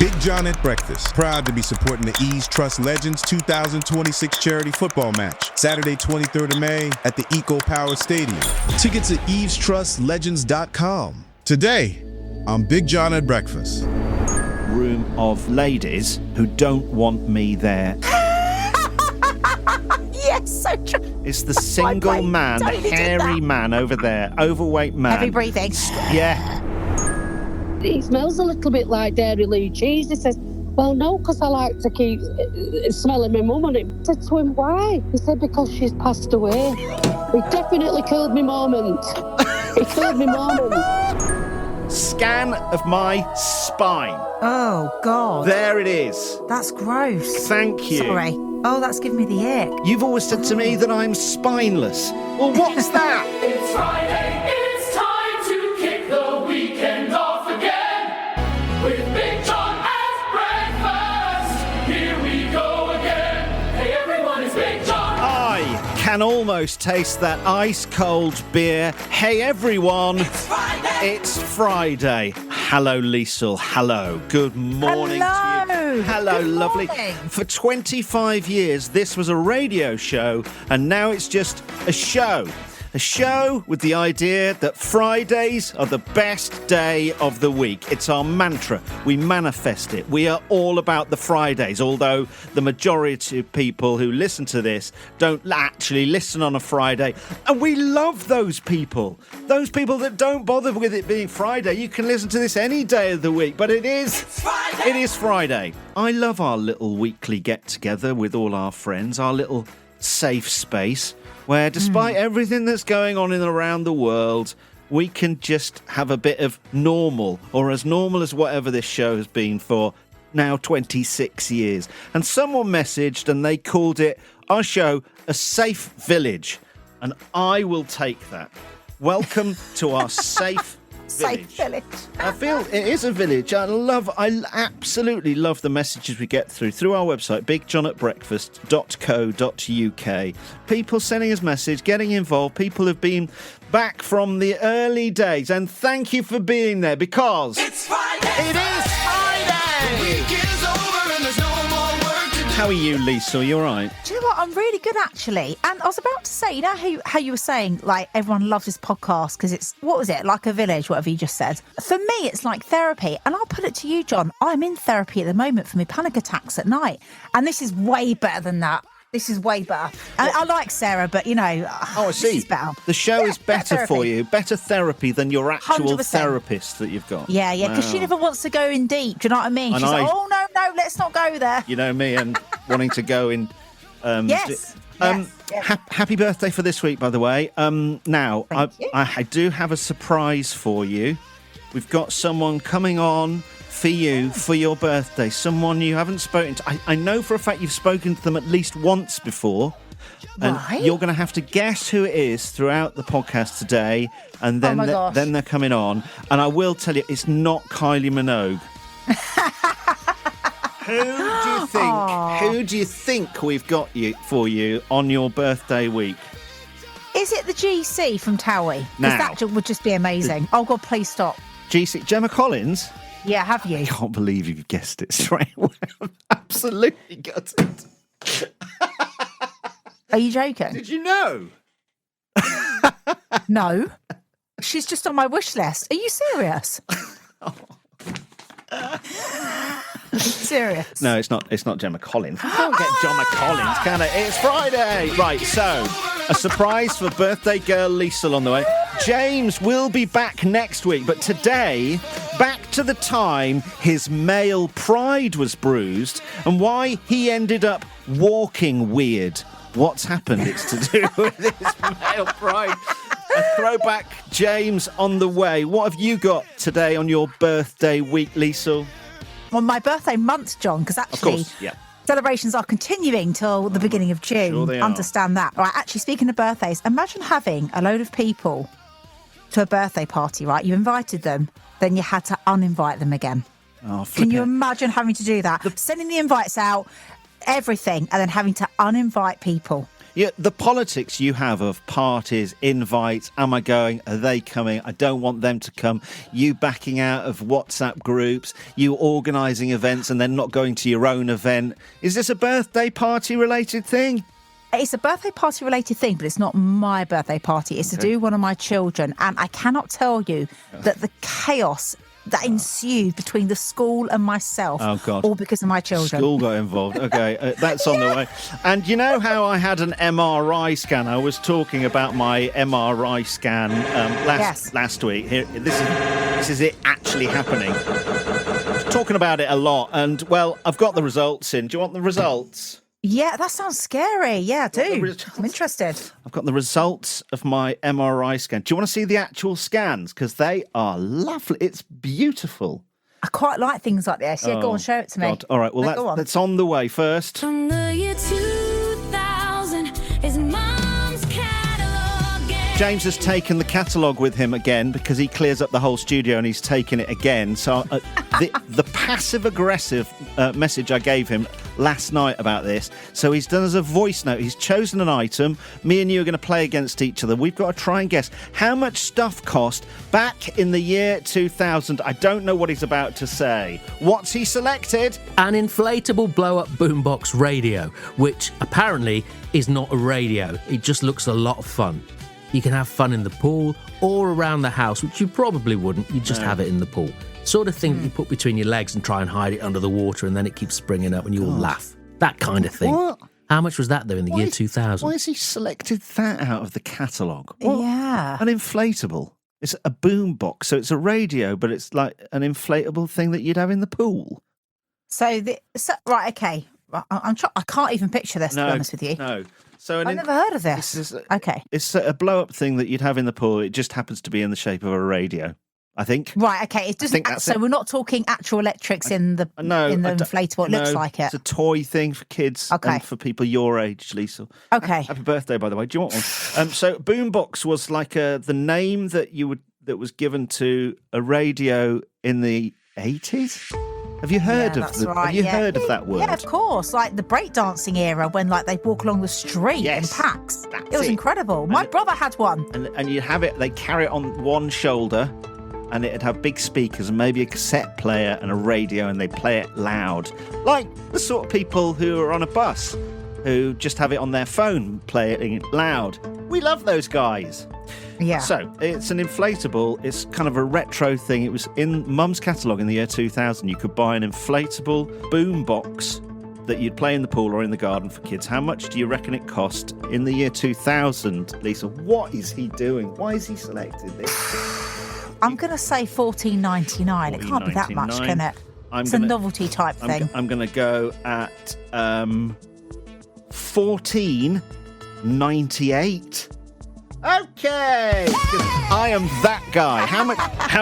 Big John at Breakfast, proud to be supporting the Ease Trust Legends 2026 charity football match, Saturday 23rd of May at the Eco Power Stadium. Tickets at evestrustlegends.com. Today, on Big John at Breakfast. Room of ladies who don't want me there. Yes, so true. It's the single man, totally hairy man over there, overweight man. Heavy breathing. Yeah. He smells a little bit like Dairy Lea cheese. He says, well, no, because I like to keep smelling my mum on it. I said to him, why? He said, because she's passed away. He definitely killed me moment. He killed me moment. Scan of my spine. Oh, God. There it is. That's gross. Thank you. Sorry. Oh, that's giving me the ick. You've always said to me that I'm spineless. Well, what's that? It's Friday, it's time to kick the weekend off again. With Big John at breakfast, here we go again. Hey everyone, it's Big John. I can almost taste that ice-cold beer. Hey everyone. It's Friday. It's Friday. Hello, Liesl. Hello. Good morning to you. Hello, Good lovely. morning. For 25 years, this was a radio show, and now it's just a show. A show with the idea that Fridays are the best day of the week. It's our mantra. We manifest it. We are all about the Fridays, although the majority of people who listen to this don't actually listen on a Friday. And we love those people. Those people that don't bother with it being Friday. You can listen to this any day of the week, but it is Friday. It is Friday. I love our little weekly get-together with all our friends, our little safe space, where despite everything that's going on in and around the world, we can just have a bit of normal, or as normal as whatever this show has been for now 26 years. And someone messaged and they called it, our show, a safe village. And I will take that. Welcome to our safe Safe village. I feel it is a village. I absolutely love the messages we get through our website, bigjohnatbreakfast.co.uk. People sending us message, getting involved. People have been back from the early days, and thank you for being there because It's Friday. it is Friday. The week is over and there's no more work to do. How are you, Liesl? You all right? Do you know what? I'm really good, actually. And I was about to say, you know how you were saying, like, everyone loves this podcast because it's, what was it, like a village, whatever you just said. For me, it's like therapy. And I'll put it to you, John. I'm in therapy at the moment for my panic attacks at night. And this is way better than that. This is way better. I like Sarah, but, you know, Oh, I see. This is better. The show is better better for therapy. you. Better therapy than your actual 100%. therapist that you've got. Yeah, because she Wow. never wants to go in deep. Do you know what I mean? And She's like, I- oh, no, let's not go there. You know me, and wanting to go in. Yes. Happy birthday for this week, by the way. Now, Thank you. I do have a surprise for you. We've got someone coming on for you for your birthday. Someone you haven't spoken to. I know for a fact you've spoken to them at least once before. And Right. you're going to have to guess who it is throughout the podcast today. And then, my gosh. then they're coming on. And I will tell you, it's not Kylie Minogue. Who do you think we've got for you on your birthday week? Is it the GC from Towie? Now. Because that would just be amazing. Oh, God, please stop. GC Gemma Collins? Yeah, have you? I can't believe you've guessed it straight away. I'm absolutely gutted. Are you joking? Did you know? No. She's just on my wish list. Are you serious? Serious? No, it's not. It's not Gemma Collins. I can't get Gemma Collins, can I? It's Friday, right? So, a surprise for birthday girl Liesl on the way. James will be back next week, but today, back to the time his male pride was bruised and why he ended up walking weird. What's happened? It's to do with his male pride. A throwback James on the way. What have you got today on your birthday week, Liesl? Well, my birthday month, John, because Of actually course, yeah. celebrations are continuing till the beginning of June. Sure they are. Understand that. Right, actually, speaking of birthdays, imagine having a load of people to a birthday party, right? You invited them, then you had to uninvite them again. Oh, Can you flip it. imagine having to do that? Sending the invites out, everything, and then having to uninvite people. Yeah, the politics you have of parties, invites, am I going, are they coming, I don't want them to come, you backing out of WhatsApp groups, you organising events and then not going to your own event. Is this a birthday party related thing? It's a birthday party related thing, but it's not my birthday party. It's to do with one of my children. And I cannot tell you that the chaos that ensued between the school and myself, all because of my children. School got involved. Okay, that's on the way. And you know how I had an MRI scan? I was talking about my MRI scan last week. Here, this is it actually happening. Talking about it a lot, and well, I've got the results in. Do you want the results? Yeah, that sounds scary. Yeah, I do. I'm interested. I've got the results of my MRI scan. Do you want to see the actual scans? Because they are lovely. It's beautiful. I quite like things like this. Yeah, go on, show it to me. God. All right, well, that's on the way first. From the year 2000 is Mum's catalogue. James has taken the catalogue with him again because he clears up the whole studio and he's taken it again. So the passive-aggressive message I gave him last night about this. So he's done as a voice note. He's chosen an item. Me and you are going to play against each other. We've got to try and guess how much stuff cost back in the year 2000. I don't know what he's about to say. What's he selected? An inflatable blow-up boombox radio, which apparently is not a radio. It just looks a lot of fun. You can have fun in the pool or around the house, which you probably wouldn't. You just have it in the pool. Sort of thing that you put between your legs and try and hide it under the water, and then it keeps springing up and you all laugh. That kind of thing. What? How much was that, though, in the year 2000? Why has he selected that out of the catalogue? Yeah. An inflatable. It's a boom box, so it's a radio, but it's like an inflatable thing that you'd have in the pool. Right, okay. I can't even picture this, to be honest with you. No. So I've never heard of this. Okay. It's a blow-up thing that you'd have in the pool. It just happens to be in the shape of a radio, I think. Right, okay. It doesn't. So we're not talking actual electrics in the inflatable. It looks like it. It's a toy thing for kids and for people your age, Liesl. Okay. Happy birthday, by the way. Do you want one? So boombox was like the name that was given to a radio in the 80s. Have you heard of heard of that word? Yeah, of course. Like the breakdancing era when they'd walk along the street in packs. It was incredible. My brother had one. And you'd have it, they'd carry it on one shoulder and it'd have big speakers and maybe a cassette player and a radio and they'd play it loud. Like the sort of people who are on a bus who just have it on their phone playing it loud. We love those guys. Yeah. So, it's an inflatable. It's kind of a retro thing. It was in Mum's catalogue in the year 2000. You could buy an inflatable boom box that you'd play in the pool or in the garden for kids. How much do you reckon it cost in the year 2000, Liesl? What is he doing? Why has he selected this? I'm going to say $14.99. It can't be that much, can it? It's a novelty type thing. I'm going to go at $14.98. Okay, I am that guy. How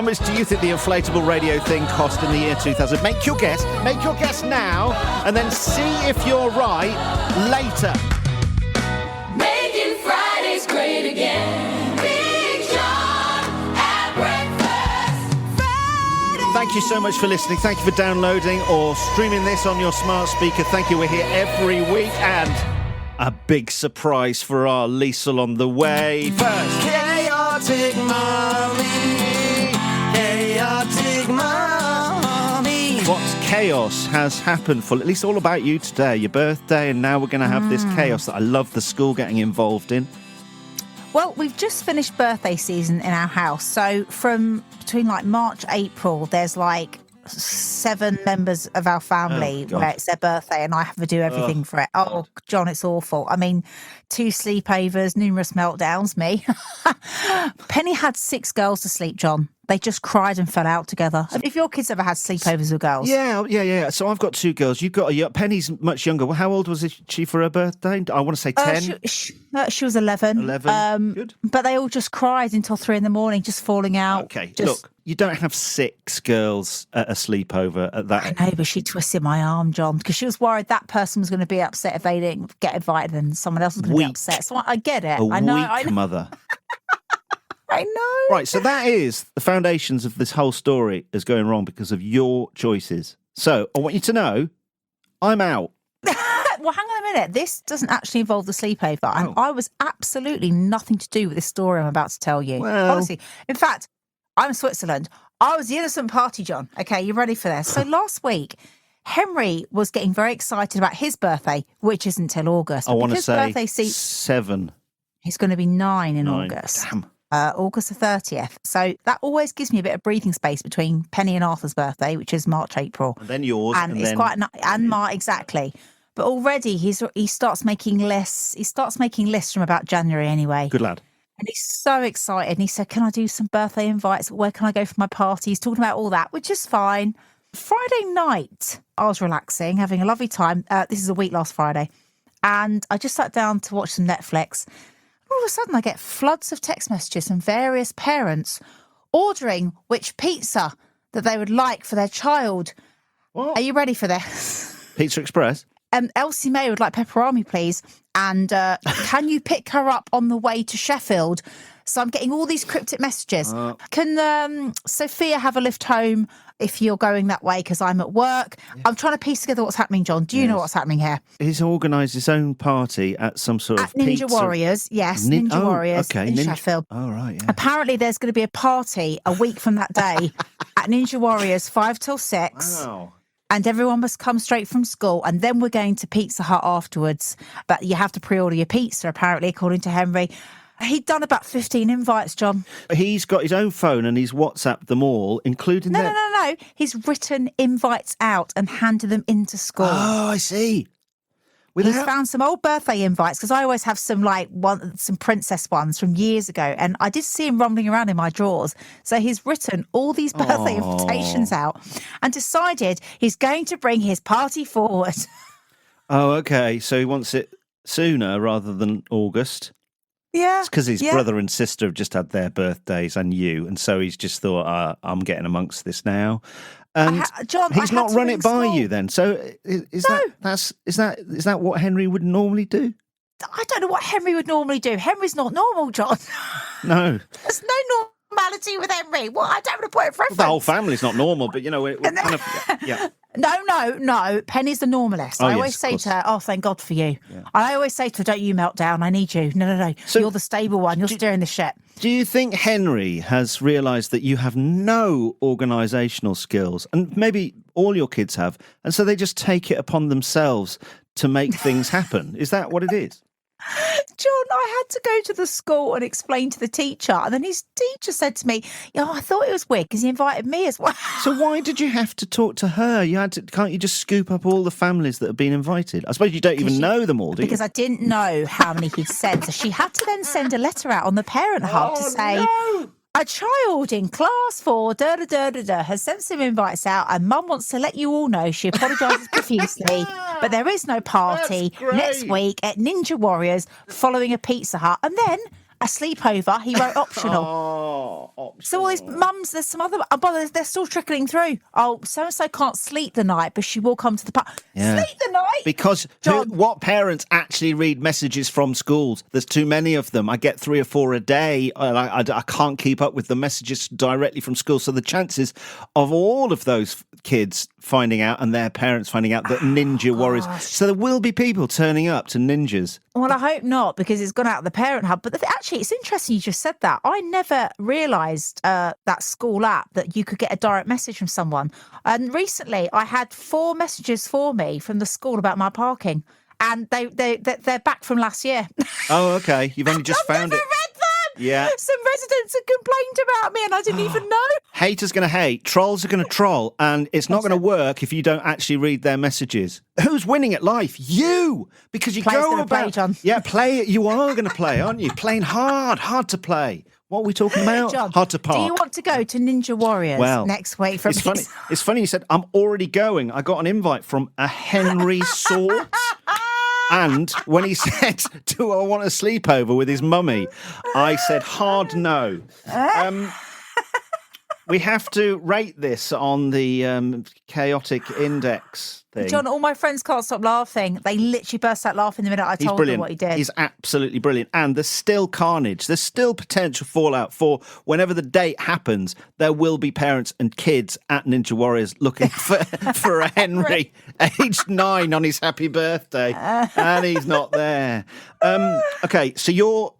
much do you think the inflatable radio thing cost in the year 2000? Make your guess now, and then see if you're right later. Making Fridays great again. Big John at breakfast. Friday. Thank you so much for listening. Thank you for downloading or streaming this on your smart speaker. Thank you. We're here every week, and a big surprise for our Liesl on the way. First, Chaotic mommy. What's chaos has happened for at least all about you today, your birthday, and now we're going to have this chaos that I love the school getting involved in. Well, we've just finished birthday season in our house. So from between March, April, there's 7 members of our family where it's their birthday and I have to do everything for it. Oh, John, it's awful. I mean, 2 sleepovers, numerous meltdowns, me. Penny had 6 girls to sleep, John. They just cried and fell out together. Have your kids ever had sleepovers with girls? Yeah. So I've got 2 girls. You've got Penny's much younger. Well, how old was she for her birthday? I want to say 10. She was 11. 11. Good. But they all just cried until 3 a.m, just falling out. Okay, look, you don't have 6 girls at a sleepover at that. I know, but she twisted my arm, John, because she was worried that person was going to be upset if they didn't get invited and someone else was going to be upset. So I get it. I know. Mother. I know. Right, so that is the foundations of this whole story is going wrong because of your choices. So I want you to know, I'm out. Well, hang on a minute. This doesn't actually involve the sleepover. And I was absolutely nothing to do with this story I'm about to tell you. Well. Honestly. In fact, I'm Switzerland. I was the innocent party, John. Okay, you ready for this? So last week, Henry was getting very excited about his birthday, which isn't until August. I want to say birthday 7. He's going to be 9 in August. Damn. August the 30th. So that always gives me a bit of breathing space between Penny and Arthur's birthday, which is March, April. And then yours. And it's then... quite exactly. But already he starts making lists. He starts making lists from about January anyway. Good lad. And he's so excited. And he said, can I do some birthday invites? Where can I go for my party? He's talking about all that, which is fine. Friday night, I was relaxing, having a lovely time. This is a week last Friday. And I just sat down to watch some Netflix. All of a sudden, I get floods of text messages from various parents ordering which pizza that they would like for their child. What? Are you ready for this? Pizza Express? Elsie May would like pepperoni, please. And can you pick her up on the way to Sheffield? So I'm getting all these cryptic messages. Can Sophia have a lift home if you're going that way because I'm at work? Yeah. I'm trying to piece together what's happening, John. Do you know what's happening here? He's organised his own party at some sort of Ninja pizza... Warriors, yes. Ninja Warriors in Sheffield. Oh, right, yeah. Apparently there's going to be a party a week from that day at Ninja Warriors 5 till 6. Wow. And everyone must come straight from school. And then we're going to Pizza Hut afterwards. But you have to pre-order your pizza, apparently, according to Henry. He'd done about 15 invites, John. He's got his own phone and he's WhatsApped them all, including No. He's written invites out and handed them into school. Oh, I see. He's found some old birthday invites, because I always have some some princess ones from years ago, and I did see him rumbling around in my drawers. So he's written all these birthday invitations out and decided he's going to bring his party forward. Oh, okay. So he wants it sooner rather than August. Yeah. It's because his brother and sister have just had their birthdays and you, and so he's just thought, I'm getting amongst this now. And John, he's not run it by you then. So is that what Henry would normally do? I don't know what Henry would normally do. Henry's not normal, John. No. There's no normality with Henry. Well, I don't want to put it for reference. The whole family's not normal, but we're kind of yeah. No. Penny's the normalist. I always say to her, oh, thank God for you. Yeah. I always say to her, don't you melt down. I need you. No. So you're the stable one. You're steering the ship. Do you think Henry has realised that you have no organisational skills, and maybe all your kids have, and so they just take it upon themselves to make things happen? Is that what it is? John, I had to go to the school and explain to the teacher, and then his teacher said to me, I thought it was weird because he invited me as well. So why did you have to talk to her? Can't you just scoop up all the families that have been invited? I suppose you don't even know them all, do you? Because I didn't know how many he'd sent. So she had to then send a letter out on the parent hub to say... No! A child in class 4 has sent some invites out, and Mum wants to let you all know she apologises profusely, but there is no party next week at Ninja Warriors following a Pizza Hut, and then a sleepover. He wrote optional. Optional. So all these mums, there's some other, but they're still trickling through. Oh, so-and-so can't sleep the night, but she will come to the party. Yeah. Sleep the night? Because what parents actually read messages from schools? There's too many of them. I get 3 or 4 a day. I can't keep up with the messages directly from school. So the chances of all of those kids finding out and their parents finding out that Ninja Warriors... So there will be people turning up to ninjas. Well, I hope not, because it's gone out of the parent hub. But actually, it's interesting you just said that. I never realised that school app that you could get a direct message from someone. And recently, I had 4 messages for me from the school about my parking, and they're back from last year. Oh, okay. You've only just found it. Read them. Yeah. Some residents had complained about me, and I didn't even know. Haters going to hate, trolls are going to troll, and it's not going to work if you don't actually read their messages. Who's winning at life? You! Because you go about... Play, John. Yeah, play it. You are going to play, aren't you? Playing hard to play. What are we talking about? John, hard to park. do you want to go to Ninja Warriors next week? It's funny. It's funny you said, I'm already going. I got an invite from a Henry sort. And when he said, do I want a sleepover with his mummy, I said, hard no. We have to rate this on the chaotic index thing. John, all my friends can't stop laughing. They literally burst out laughing the minute I told them what he did. He's absolutely brilliant. And there's still carnage. There's still potential fallout for whenever the date happens, there will be parents and kids at Ninja Warriors looking for a Henry, aged 9 on his happy birthday. And he's not there. Okay, so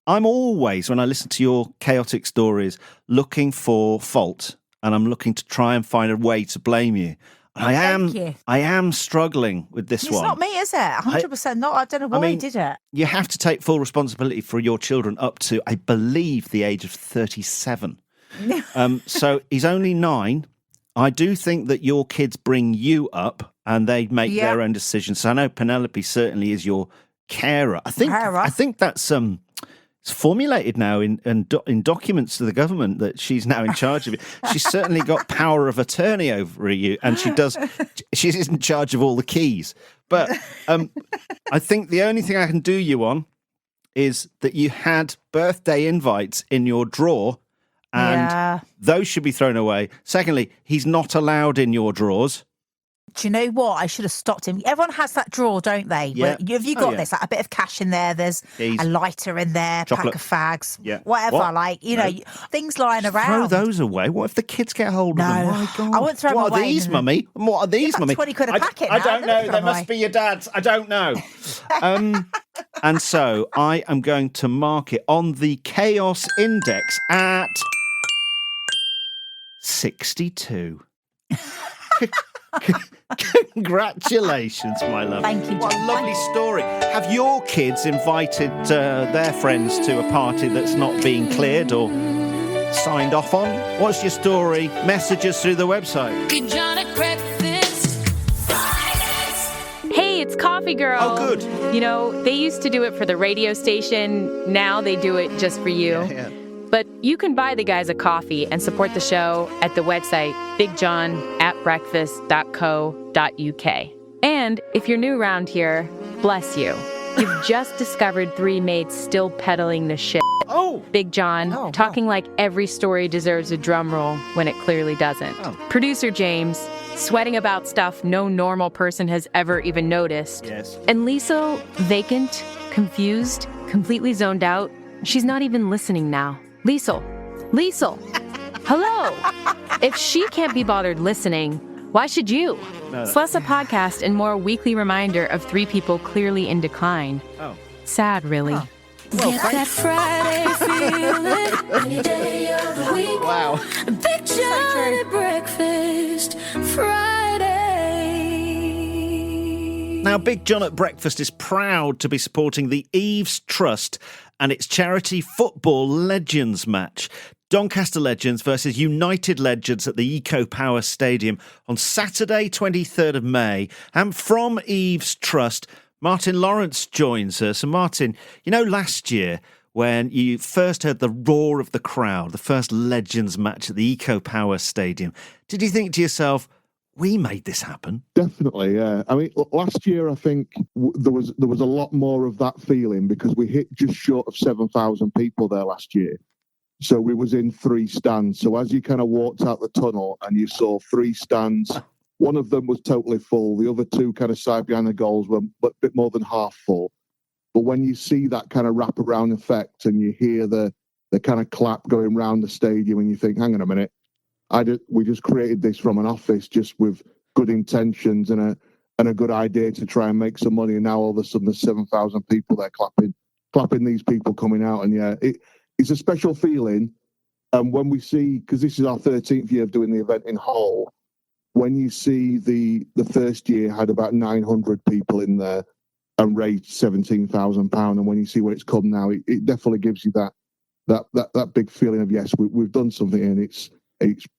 I'm always, when I listen to your chaotic stories, looking for fault, and I'm looking to try and find a way to blame you. I am struggling with this one. It's not me, is it? 100% not. I don't know why he did it. You have to take full responsibility for your children up to, I believe, the age of 37. So he's only 9. I do think that your kids bring you up and they make their own decisions. So I know Penelope certainly is your carer. I think that's it's formulated now in documents to the government that she's now in charge of it. She's certainly got power of attorney over you, and she's in charge of all the keys. But I think the only thing I can do you on is that you had birthday invites in your drawer, and those should be thrown away. Secondly, he's not allowed in your drawers. Do you know what? I should have stopped him. Everyone has that drawer, don't they? Yeah. Have you got this? Like a bit of cash in there. There's a lighter in there, chocolate, pack of fags, whatever. What? Like, things lying around. Throw those away. What if the kids get hold of them? My God. I wouldn't throw them away. What are these, Mummy? What are these, Mummy? 20 quid a packet. I don't know. They must be your dad's. I don't know. And so I am going to mark it on the chaos index at 62. Congratulations, my love. Thank you, John. What a lovely story. Have your kids invited their friends to a party that's not being cleared or signed off on? What's your story? Message us through the website. Big John at breakfast Fridays. Hey, it's Coffee Girl. Oh, good. You know, they used to do it for the radio station. Now they do it just for you. Yeah. But you can buy the guys a coffee and support the show at the website bigjohnatbreakfast.co.uk. And if you're new around here, bless you. You've just discovered 3 mates still peddling the shit. Oh! Big John, talking like every story deserves a drum roll when it clearly doesn't. Oh. Producer James, sweating about stuff no normal person has ever even noticed. Yes. And Liesl, vacant, confused, completely zoned out. She's not even listening now. Liesl, hello. If she can't be bothered listening, why should you? No. It's less a podcast and more a weekly reminder of 3 people clearly in decline. Oh. Sad, really. Oh. Well, Get that Friday feeling any day of the week. Wow. Big John at breakfast Friday. Now, Big John at Breakfast is proud to be supporting the Eves Trust and its charity Football Legends match. Doncaster Legends versus United Legends at the Eco Power Stadium on Saturday, 23rd of May. And from Eves Trust, Martin Lawrence joins us. And Martin, you know, last year when you first heard the roar of the crowd, the first Legends match at the Eco Power Stadium, did you think to yourself, we made this happen? Definitely, yeah. I mean, last year I think there was a lot more of that feeling because we hit just short of 7,000 people there last year. So we was in 3 stands. So as you kind of walked out the tunnel and you saw 3 stands, one of them was totally full. The other 2 kind of side behind the goals were a bit more than half full. But when you see that kind of wraparound effect and you hear the kind of clap going round the stadium and you think, hang on a minute, we just created this from an office just with good intentions and a good idea to try and make some money. And now all of a sudden there's 7,000 people there clapping these people coming out. And yeah, it's a special feeling. And when we see, because this is our 13th year of doing the event in Hull, when you see the first year had about 900 people in there and raised £17,000, and when you see where it's come now, it definitely gives you that big feeling of, yes, we've done something, and it's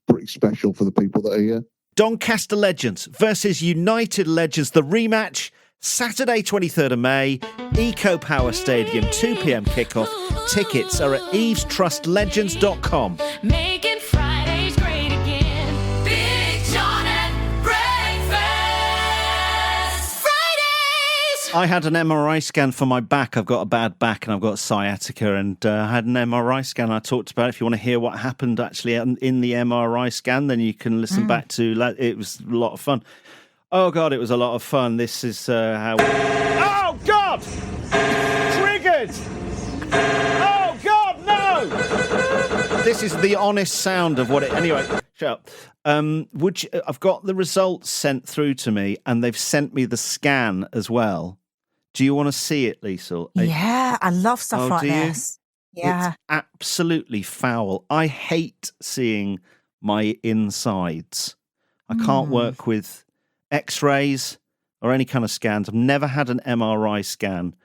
pretty special for the people that are here. Doncaster Legends versus United Legends, the rematch, Saturday 23rd of May, Eco Power Stadium, 2 p.m. kickoff. Tickets are at evestrustlegends.com. Making Fridays great again. Big John at breakfast Fridays. I had an MRI scan for my back. I've got a bad back and I've got sciatica, and I had an MRI scan. I talked about it. If you want to hear what happened actually in the MRI scan, then you can listen back to it. Was a lot of fun. Oh, God, it was a lot of fun. This is how... Oh, God! Triggered! Oh, God, no! This is the honest sound of what it... Anyway, shut up. I've got the results sent through to me, and they've sent me the scan as well. Do you want to see it, Liesl? Yeah, I love stuff like this. Yeah. It's absolutely foul. I hate seeing my insides. I can't work with X-rays or any kind of scans. I've never had an MRI scan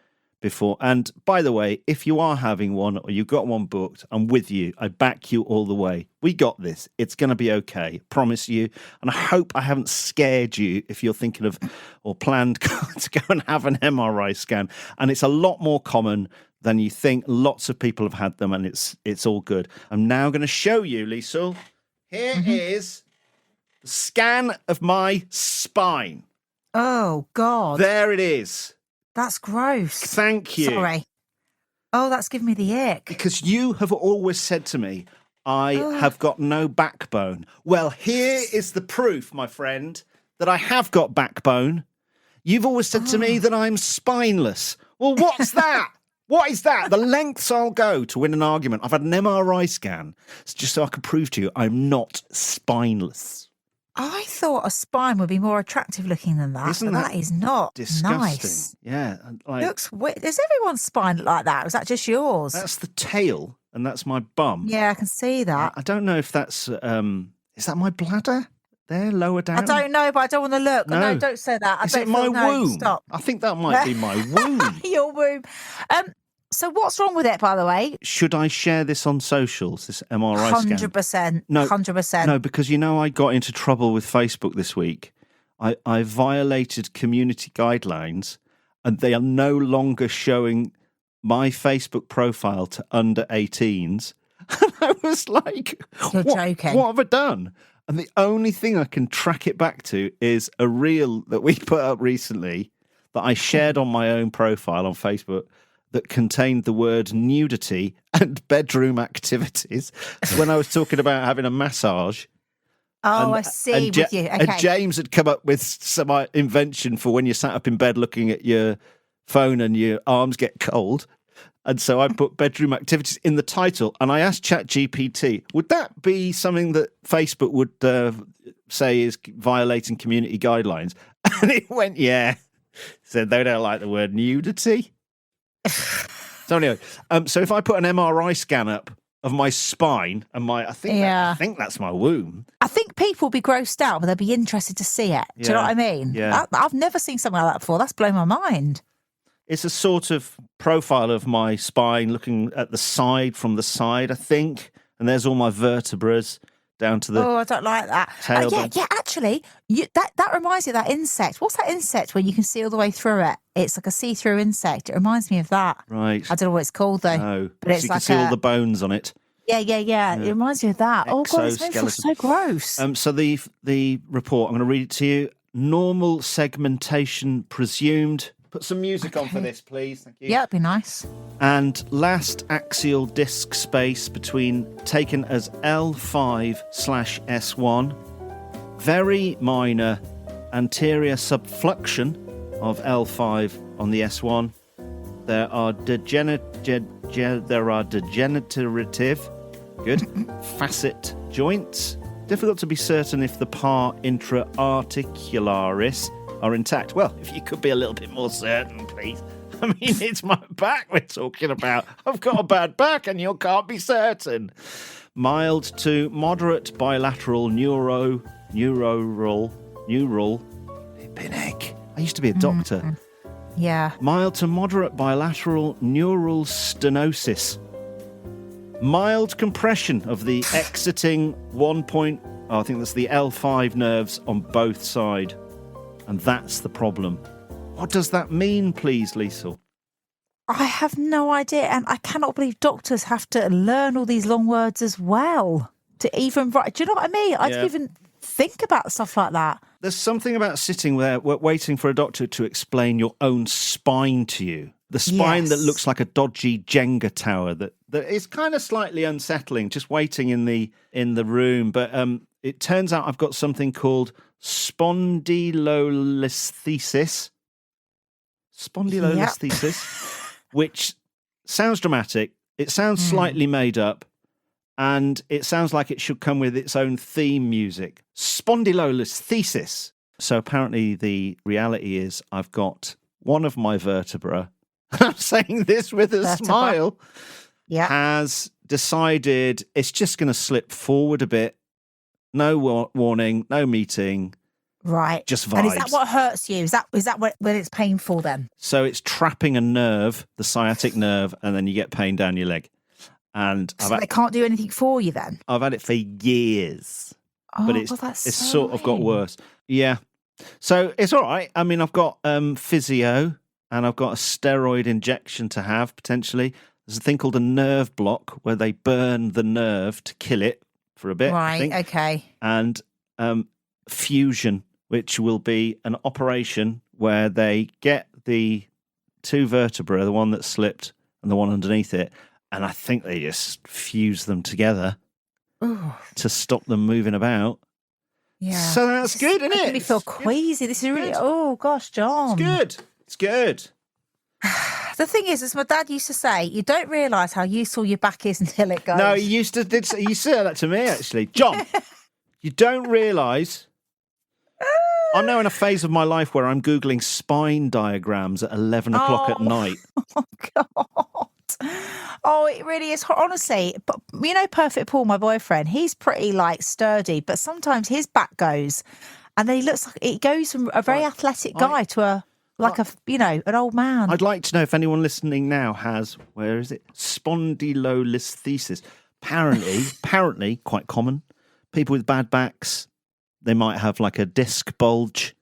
before. And by the way, if you are having one or you've got one booked, I'm with you. I back you all the way. We got this. It's going to be okay. Promise you. And I hope I haven't scared you if you're thinking of or planned to go and have an MRI scan. And it's a lot more common than you think. Lots of people have had them, and it's all good. I'm now going to show you, Liesl. Here is the scan of my spine. Oh, God. There it is. That's gross. Thank you. Sorry. Oh, that's giving me the ick. Because you have always said to me, I have got no backbone. Well, here is the proof, my friend, that I have got backbone. You've always said to me that I'm spineless. Well, what's that? What is that? The lengths I'll go to win an argument. I've had an MRI scan just so I can prove to you I'm not spineless. I thought a spine would be more attractive looking than that. Isn't but that that is not disgusting? Nice. Yeah. Looks weird. Is everyone's spine like that? Or is that just yours? That's the tail, and that's my bum. Yeah, I can see that. I don't know if that's... is that my bladder? There, lower down? I don't know, but I don't want to look. No, don't say that. Is it my womb? Stop. I think that might be my womb. Your womb. So what's wrong with it, by the way? Should I share this on socials, this MRI scan? 100%. No, 100%. No, because I got into trouble with Facebook this week. I violated community guidelines, and they are no longer showing my Facebook profile to under 18s. And I was like, You're joking. What have I done? And the only thing I can track it back to is a reel that we put up recently that I shared on my own profile on Facebook that contained the word nudity and bedroom activities. So when I was talking about having a massage. Oh, I see. With you. Okay. And James had come up with some invention for when you're sat up in bed looking at your phone and your arms get cold. And so I put bedroom activities in the title, and I asked ChatGPT, would that be something that Facebook would say is violating community guidelines? And it went, yeah. Said they don't like the word nudity. So anyway, so if I put an MRI scan up of my spine and I think that's my womb. I think people will be grossed out, but they'll be interested to see it. Do you know what I mean? Yeah. I've never seen something like that before. That's blown my mind. It's a sort of profile of my spine looking at the side from the side, I think. And there's all my vertebrae down to the I don't like that. Yeah, actually, that reminds me of that insect. What's that insect where you can see all the way through it? It's like a see-through insect. It reminds me of that. Right. I don't know what it's called, though. No, but it's so you like can see all the bones on it. Yeah. It reminds me of that. Oh, God, it's making me feel so gross. So the report, I'm going to read it to you. Normal segmentation presumed. Put some music on for this, please. Thank you. Yeah, it'd be nice. And last axial disc space taken as L5/S1. Very minor anterior subfluxion of L5 on the S1. There are degenerative facet joints. Difficult to be certain if the par intra-articularis are intact. Well, if you could be a little bit more certain, please. I mean, it's my back we're talking about. I've got a bad back and you can't be certain. Mild to moderate bilateral neural Pinnock. I used to be a doctor. Mm-hmm. Yeah. Mild to moderate bilateral neural stenosis. Mild compression of the exiting I think that's the L5 nerves on both sides. And that's the problem. What does that mean, please, Liesl? I have no idea. And I cannot believe doctors have to learn all these long words as well to even write. Do you know what I mean? I didn't even think about stuff like that. There's something about sitting there waiting for a doctor to explain your own spine to you. The spine that looks like a dodgy Jenga tower that is kind of slightly unsettling, just waiting in the room. But it turns out I've got something called spondylolisthesis. Which sounds dramatic. It sounds slightly made up. And it sounds like it should come with its own theme music. Spondylolisthesis. So apparently the reality is I've got one of my vertebra, I'm saying this with a smile, has decided it's just going to slip forward a bit. No warning, no meeting. Right. Just vibes. And is that what hurts you? Is that when it's painful then? So it's trapping a nerve, the sciatic nerve, and then you get pain down your leg. And so they can't do anything for you then? I've had it for years. Oh, but it's sort of got worse. Yeah. So it's all right. I mean, I've got physio and I've got a steroid injection to have, potentially. There's a thing called a nerve block where they burn the nerve to kill it for a bit. Right, okay. And fusion, which will be an operation where they get the two vertebrae, the one that slipped and the one underneath it, and I think they just fuse them together to stop them moving about. Yeah. So that's good, isn't it? I really feel queasy. This is really, oh gosh, John. It's good. The thing is, as my dad used to say, you don't realise how useful your back is until it goes. No, he used to say that to me, actually. John, you don't realise. I'm now in a phase of my life where I'm Googling spine diagrams at 11 o'clock at night. Oh, God. Oh, it really is. Honestly, but you know, Perfect Paul, my boyfriend, he's pretty like sturdy, but sometimes his back goes and then he looks like it goes from a very athletic guy to an old man. I'd like to know if anyone listening now has, where is it? Spondylolisthesis. Apparently quite common. People with bad backs, they might have like a disc bulge.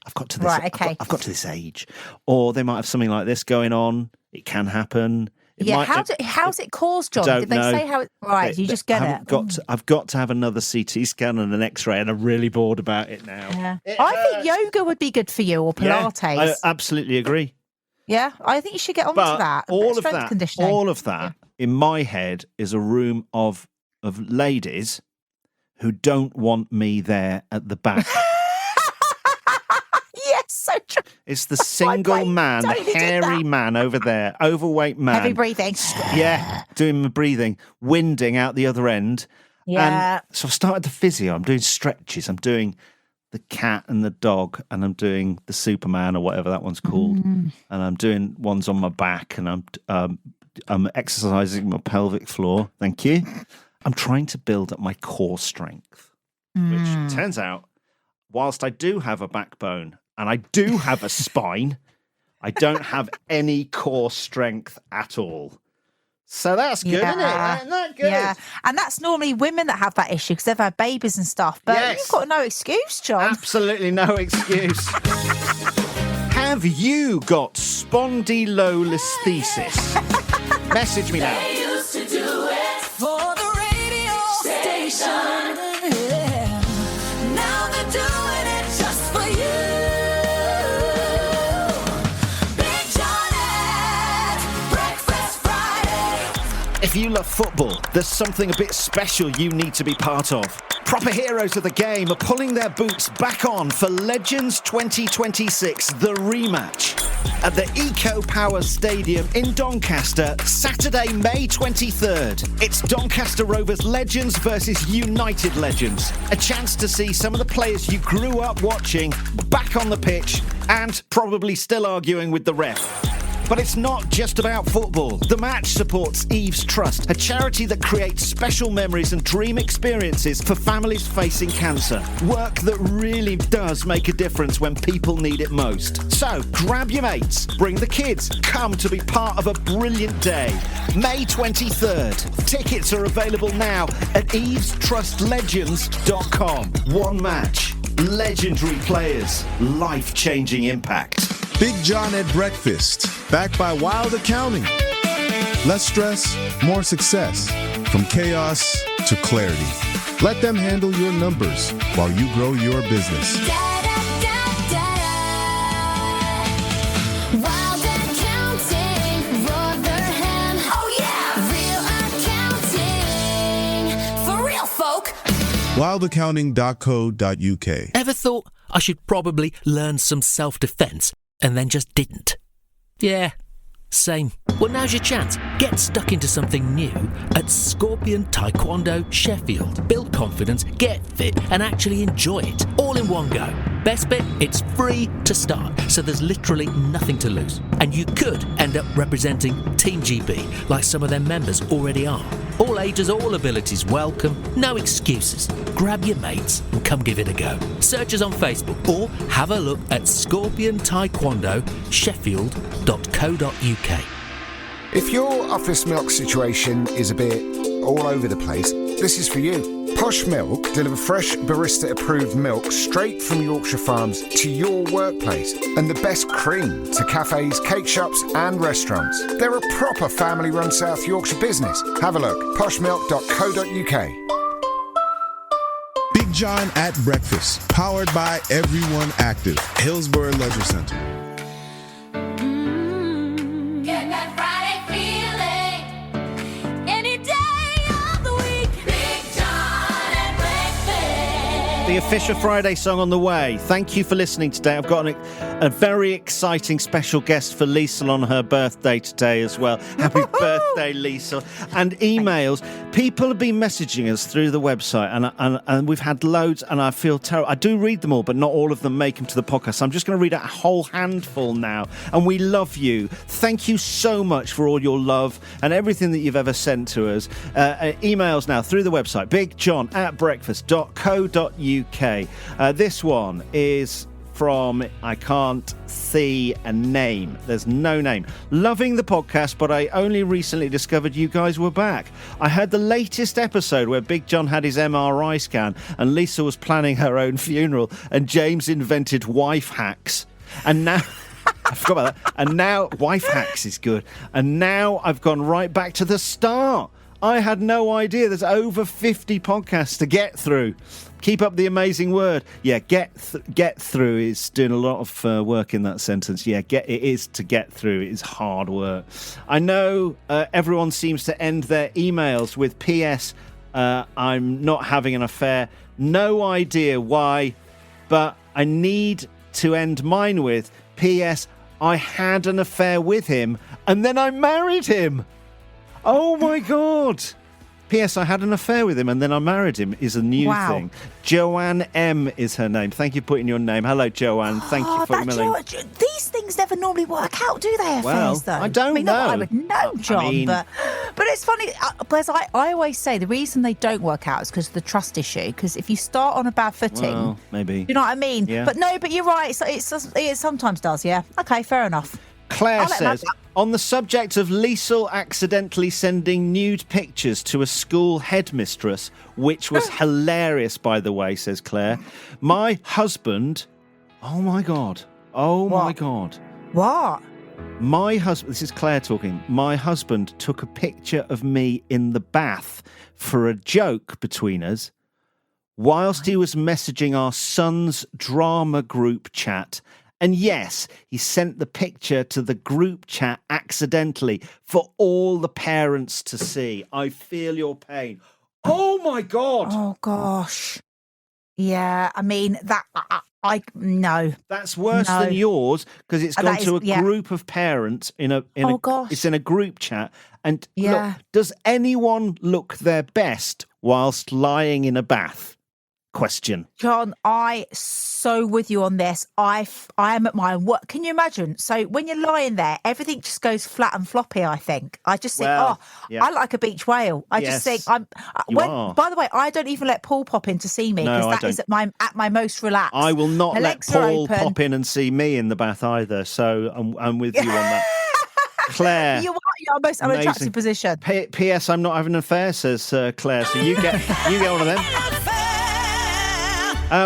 I've got to this. Right, okay. I've got to this age. Or they might have something like this going on. It can happen. How's it caused, John? Did they say how it... Right, you just get it. I've got to have another CT scan and an X-ray, and I'm really bored about it now. Yeah. I think yoga would be good for you, or Pilates. Yeah, I absolutely agree. Yeah, I think you should get on to that. All of that in my head is a room of ladies who don't want me there at the back. Yes, so true. It's the single man, the hairy man over there, overweight man. Heavy breathing. Yeah, doing my breathing, winding out the other end. Yeah. And so I've started the physio. I'm doing stretches. I'm doing the cat and the dog, and I'm doing the Superman or whatever that one's called. And I'm doing ones on my back, and I'm exercising my pelvic floor. Thank you. I'm trying to build up my core strength, which turns out, whilst I do have a backbone and I do have a spine, I don't have any core strength at all. So that's good, isn't it? Isn't that good? Yeah, and that's normally women that have that issue because they've had babies and stuff. But you've got no excuse, John. Absolutely no excuse. Have you got spondylolisthesis? Message me now. They used to do it for the radio station. Yeah. Now they're doing it just for you. Big John at Breakfast Friday. If you love football, there's something a bit special you need to be part of. Proper heroes of the game are pulling their boots back on for Legends 2026, the rematch. At the Eco Power Stadium in Doncaster, Saturday, May 23rd. It's Doncaster Rovers Legends versus United Legends. A chance to see some of the players you grew up watching back on the pitch and probably still arguing with the ref. But it's not just about football. The match supports Eve's Trust, a charity that creates special memories and dream experiences for families facing cancer. Work that really does make a difference when people need it most. So, grab your mates, bring the kids, come to be part of a brilliant day. May 23rd. Tickets are available now at evestrustlegends.com. One match, legendary players, life-changing impact. Big John at Breakfast, backed by Wild Accounting. Less stress, more success. From chaos to clarity. Let them handle your numbers while you grow your business. Wild accounting, Rotherham. Oh yeah, real accounting for real folk. Wildaccounting.co.uk. Ever thought I should probably learn some self-defense and then just didn't? Yeah, same. Well, now's your chance. Get stuck into something new at Scorpion Taekwondo Sheffield. Build confidence, get fit, and actually enjoy it all in one go. Best bit, it's free to start, so there's literally nothing to lose. And you could end up representing Team GB, like some of their members already are. All ages, all abilities welcome, no excuses. Grab your mates and come give it a go. Search us on Facebook or have a look at Scorpion Taekwondo Sheffield.co.uk. If your office milk situation is a bit all over the place, this is for you. Posh Milk deliver fresh barista-approved milk straight from Yorkshire Farms to your workplace, and the best cream to cafes, cake shops and restaurants. They're a proper family-run South Yorkshire business. Have a look, poshmilk.co.uk. Big John at Breakfast, powered by Everyone Active, Hillsborough Leisure Center. Get that Friday feeling any day of the week. Big John and Breakfast. The official Friday song on the way. Thank you for listening today. I've got a very exciting special guest for Liesl on her birthday today as well. Happy birthday, Liesl. And emails. People have been messaging us through the website, and we've had loads, and I feel terrible. I do read them all, but not all of them make them to the podcast. So I'm just going to read out a whole handful now. And we love you. Thank you so much for all your love and everything that you've ever sent to us. Emails now through the website, bigjohn@breakfast.co.uk. This one is from I can't see a name. There's no name. Loving the podcast, but I only recently discovered you guys were back. I heard the latest episode where Big John had his MRI scan and Lisa was planning her own funeral and James invented wife hacks. And now I forgot about that. And now wife hacks is good. And now I've gone right back to the start. I had no idea there's over 50 podcasts to get through. Keep up the amazing word. Yeah, get through is doing a lot of work in that sentence. Yeah, it is to get through. It is hard work. I know everyone seems to end their emails with P.S. I'm not having an affair. No idea why, but I need to end mine with P.S. I had an affair with him and then I married him. Oh my God. P.S. I had an affair with him and then I married him is a new thing. Joanne M is her name. Thank you for putting your name. Hello, Joanne. Thank you for emailing. These things never normally work out, do they, affairs, though? I don't know. Not that I would know, John, but it's funny. Because I always say the reason they don't work out is because of the trust issue. Because if you start on a bad footing... Well, maybe. You know what I mean? Yeah. But you're right. It sometimes does, yeah. Okay, fair enough. Claire says, on the subject of Liesl accidentally sending nude pictures to a school headmistress, which was hilarious, by the way, says Claire, my husband... Oh, my God. Oh, my God. What? My husband... This is Claire talking. My husband took a picture of me in the bath for a joke between us whilst he was messaging our son's drama group chat. And yes, he sent the picture to the group chat accidentally for all the parents to see. I feel your pain. Oh, my God. Oh, gosh. Yeah, I mean, that... no. That's worse than yours because it's gone to a group of parents gosh. It's in a group chat. And yeah. Look, does anyone look their best whilst lying in a bath? Question. John, I so with you on this. I am at my work. Can you imagine? So when you're lying there, everything just goes flat and floppy. I think. I just think, I like a beach whale. I just think I'm. By the way, I don't even let Paul pop in to see me because is at my most relaxed. I will not let Paul pop in and see me in the bath either. So I'm with you on that. Claire, you're most unattractive position. P.S. I'm not having an affair, says Claire. So you get one of them.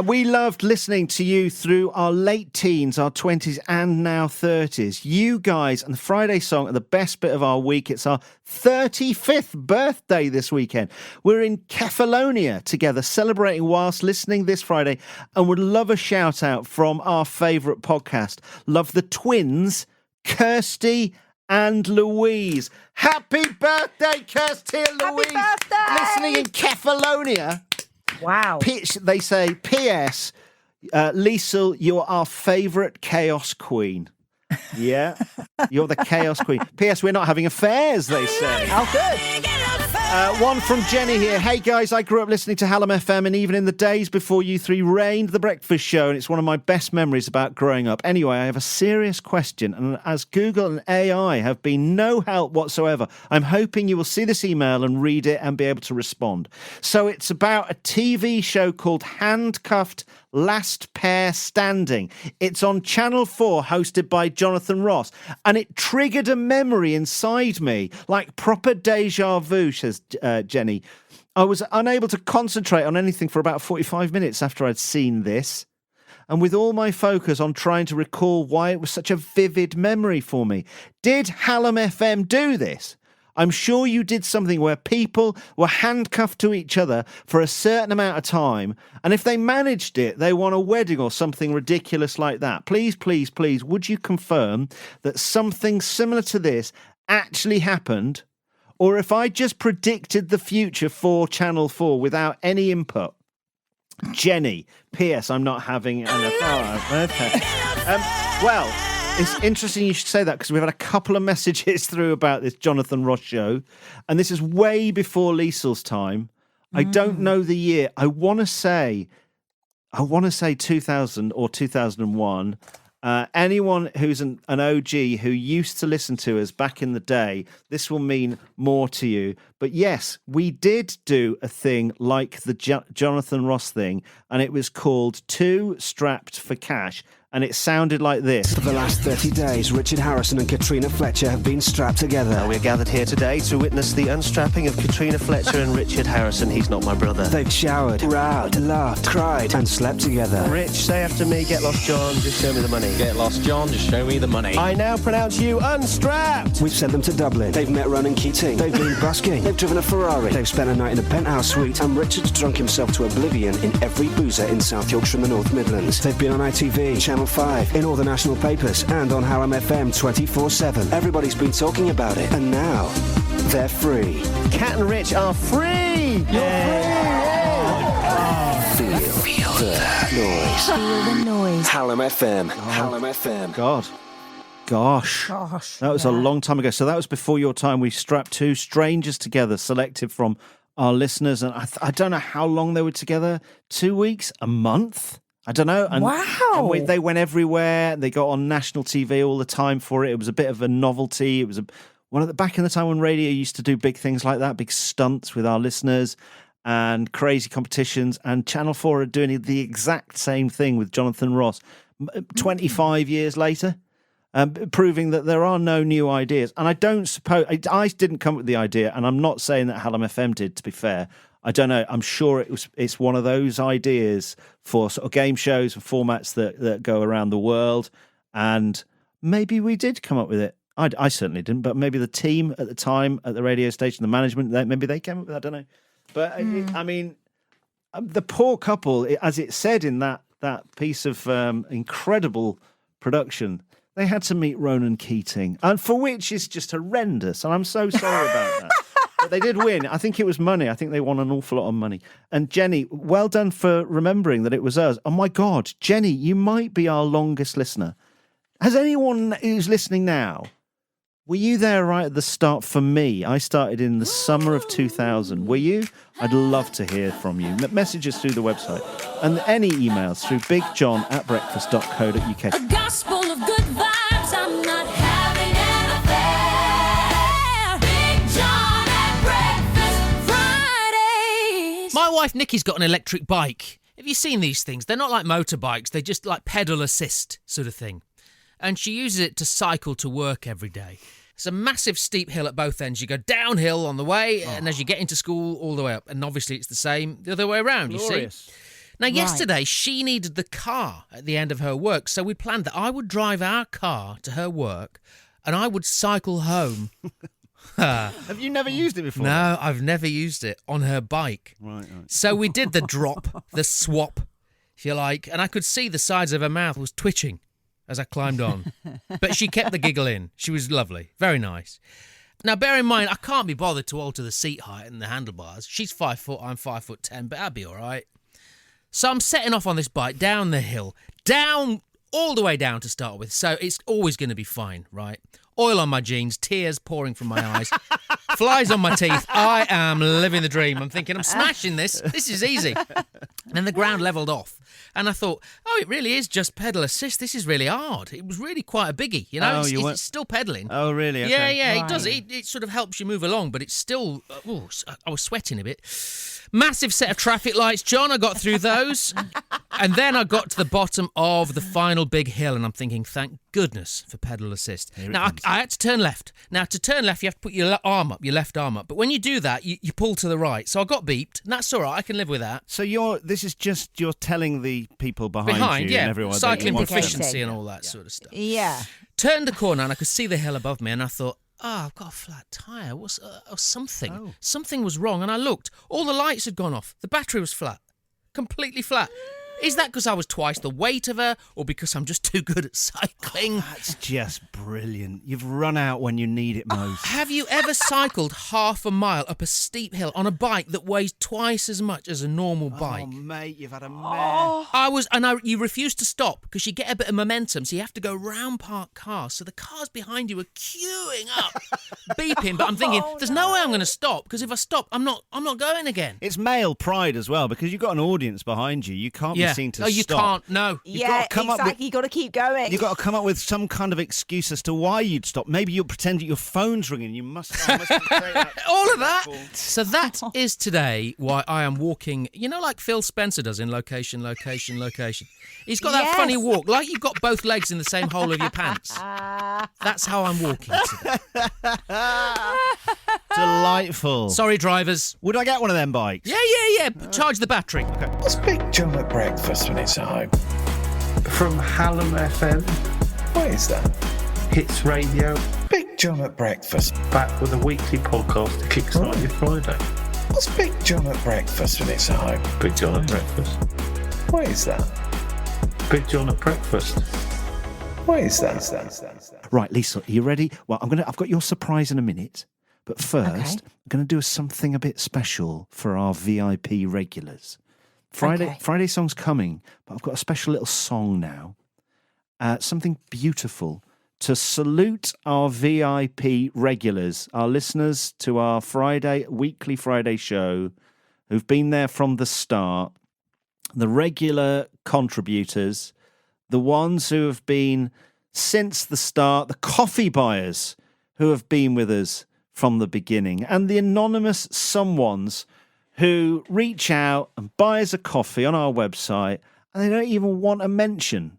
We loved listening to you through our late teens, our 20s and now 30s. You guys and the Friday song are the best bit of our week. It's our 35th birthday this weekend. We're in Kefalonia together celebrating whilst listening this Friday and would love a shout out from our favourite podcast. Love the twins, Kirsty and Louise. Happy birthday, Kirsty and Louise. Happy birthday. Listening in Kefalonia. Wow. They say, P.S. Liesl, you're our favourite chaos queen. Yeah, you're the chaos queen. P.S. We're not having affairs, they say. Oh, good. One from Jenny here. Hey, guys, I grew up listening to Hallam FM, and even in the days before you three reigned the breakfast show, and it's one of my best memories about growing up. Anyway, I have a serious question, and as Google and AI have been no help whatsoever, I'm hoping you will see this email and read it and be able to respond. So it's about a TV show called Handcuffed Last Pair Standing. It's on Channel 4, hosted by Jonathan Ross, and it triggered a memory inside me, like proper deja vu, says Jenny. I was unable to concentrate on anything for about 45 minutes after I'd seen this, and with all my focus on trying to recall why it was such a vivid memory for me. Did Hallam FM do this? I'm sure you did something where people were handcuffed to each other for a certain amount of time, and if they managed it, they won a wedding or something ridiculous like that. Please, please, please, would you confirm that something similar to this actually happened, or if I just predicted the future for Channel 4 without any input? Jenny, P.S. I'm not having an affair. Okay. Well, it's interesting you should say that because we've had a couple of messages through about this Jonathan Ross show, and this is way before Liesl's time. I don't know the year. I want to say 2000 or 2001. Anyone who's an OG who used to listen to us back in the day, this will mean more to you. But yes, we did do a thing like the Jonathan Ross thing, and it was called Two Strapped for Cash. And it sounded like this. For the last 30 days, Richard Harrison and Katrina Fletcher have been strapped together. We're gathered here today to witness the unstrapping of Katrina Fletcher and Richard Harrison. He's not my brother. They've showered, rowed, laughed, cried, and slept together. Rich, say after me, get lost, John, just show me the money. Get lost, John, just show me the money. I now pronounce you unstrapped. We've sent them to Dublin. They've met Ronan Keating. They've been busking. They've driven a Ferrari. They've spent a night in a penthouse suite. And Richard's drunk himself to oblivion in every boozer in South Yorkshire and the North Midlands. They've been on ITV, Channel 5, in all the national papers, and on Hallam FM 24/7. Everybody's been talking about it, and now they're free. Cat and Rich are free! Feel the noise. Feel the noise. Hallam FM. Hallam FM. Gosh. That was a long time ago. So that was before your time. We strapped two strangers together, selected from our listeners, and I don't know how long they were together. 2 weeks? A month? I don't know. And, wow. And they went everywhere. They got on national TV all the time for it. It was a bit of a novelty. It was back in the time when radio used to do big things like that, big stunts with our listeners and crazy competitions. And Channel 4 are doing the exact same thing with Jonathan Ross 25 years later, proving that there are no new ideas. And I don't suppose... I didn't come up with the idea, and I'm not saying that Hallam FM did, to be fair. I don't know. I'm sure it's one of those ideas for sort of game shows and formats that go around the world. And maybe we did come up with it. I certainly didn't, but maybe the team at the time at the radio station, the management, maybe they came up with it. I don't know. But I mean, the poor couple, as it said in that piece of incredible production, they had to meet Ronan Keating, and for which is just horrendous. And I'm so sorry about that. But they did win. I think it was money. I think they won an awful lot of money. And Jenny, well done for remembering that it was us. Oh my God, Jenny, you might be our longest listener. Has anyone who's listening now, were you there right at the start for me? I started in the summer of 2000. Were you? I'd love to hear from you. Messages through the website and any emails through bigjohn@breakfast.co.uk. A gospel of good vibes. I'm not having an affair. Big John at Breakfast Fridays. My wife Nikki's got an electric bike. Have you seen these things? They're not like motorbikes. They just like pedal assist sort of thing. And she uses it to cycle to work every day. It's a massive steep hill at both ends. You go downhill on the way, and as you get into school, all the way up. And obviously it's the same the other way around, Glorious. you see. Now, yesterday, she needed the car at the end of her work, so we planned that I would drive our car to her work and I would cycle home. Have you never used it before? No, I've never used it on her bike. Right. So we did the drop, the swap, if you like, and I could see the sides of her mouth was twitching as I climbed on. But she kept the giggle in. She was lovely. Very nice. Now, bear in mind, I can't be bothered to alter the seat height and the handlebars. She's 5 foot, I'm 5'10", but I'll be all right. So I'm setting off on this bike down the hill, down, all the way down to start with. So it's always going to be fine, right? Oil on my jeans, tears pouring from my eyes, flies on my teeth. I am living the dream. I'm thinking, I'm smashing this. This is easy. And then the ground levelled off. And I thought, it really is just pedal assist. This is really hard. It was really quite a biggie, you know? It's still pedalling. Oh, really? Okay. Yeah, Right. it does. It sort of helps you move along, but it's still... I was sweating a bit. Massive set of traffic lights, John. I got through those. And then I got to the bottom of the final big hill, and I'm thinking, thank goodness for pedal assist. Now, I had to turn left. Now, to turn left, you have to put your arm up, your left arm up. But when you do that, you pull to the right. So I got beeped, and that's all right. I can live with that. So you're telling the people behind you and everyone cycling that you want proficiency and all that sort of stuff. Yeah. Turned the corner, and I could see the hill above me, and I thought, I've got a flat tyre. Something. Oh. Something was wrong, and I looked. All the lights had gone off. The battery was flat. Completely flat. Is that because I was twice the weight of her, or because I'm just too good at cycling? That's just brilliant. You've run out when you need it most. Have you ever cycled half a mile up a steep hill on a bike that weighs twice as much as a normal bike? Oh, mate, you've had a mare. You refuse to stop because you get a bit of momentum, so you have to go round parked cars. So the cars behind you are queuing up, beeping. But I'm thinking, there's no way I'm going to stop, because if I stop, I'm not going again. It's male pride as well, because you've got an audience behind you. You can't be seen to stop. You can't. No. You've got to keep going. You've got to come up with some kind of excuse as to why you'd stop. Maybe you'll pretend that your phone's ringing. You must all of that. So that is today why I am walking, like Phil Spencer does in Location, Location, Location. He's got that funny walk, like you've got both legs in the same hole of your pants. That's how I'm walking today. Delightful. Sorry, drivers. Would I get one of them bikes? Yeah. Charge the battery. Okay. What's Big John at breakfast when it's at home? From Hallam FM? What is that? Hits Radio. Big John at breakfast. Back with a weekly podcast to kickstart your Friday. What's Big John at breakfast when it's at home? Big John at breakfast. What is that? Big John at breakfast. What is that? Right, Liesl, are you ready? Well, I've got your surprise in a minute. But first, I'm going to do something a bit special for our VIP regulars. Friday song's coming, but I've got a special little song now. Something beautiful to salute our VIP regulars, our listeners to our weekly Friday show, who've been there from the start, the regular contributors, the ones who have been since the start, the coffee buyers who have been with us from the beginning, and the anonymous someones who reach out and buy us a coffee on our website and they don't even want a mention.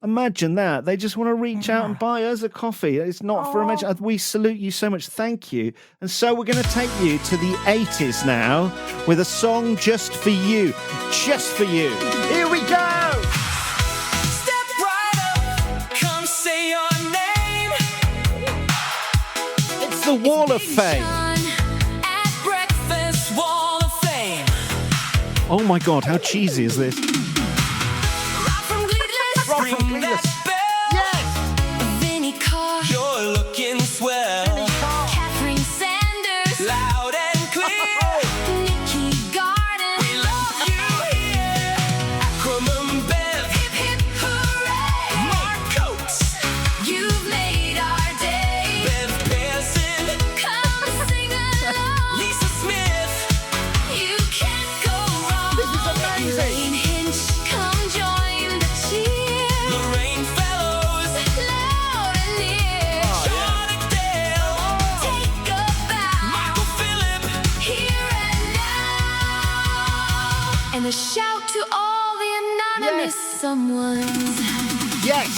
Imagine that. They just want to reach out and buy us a coffee. It's not for a mention. We salute you so much. Thank you. And so we're going to take you to the 80s now with a song just for you. Just for you. Here we go. Step right up, come say your name. It's the Wall of Fame. At breakfast, Wall of Fame. Oh my God, how cheesy is this? Rock from Gleedless. Yes. Vinny Carr. You're looking swell. Catherine Sanders. Loud and clear. Nikki Garden. We love you here. Ackerman Bev. Hip hip hooray. Mark Coates. You've made our day. Bev Pearson. Come sing along. Lisa Smith. You can't go wrong. This is amazing. Elaine Hinch. Come join the cheer. Lorraine Fellows, loud and near. Charlotte Dale, take a bow. Michael Phillip, here and now. And a shout to all the anonymous someones. Yes.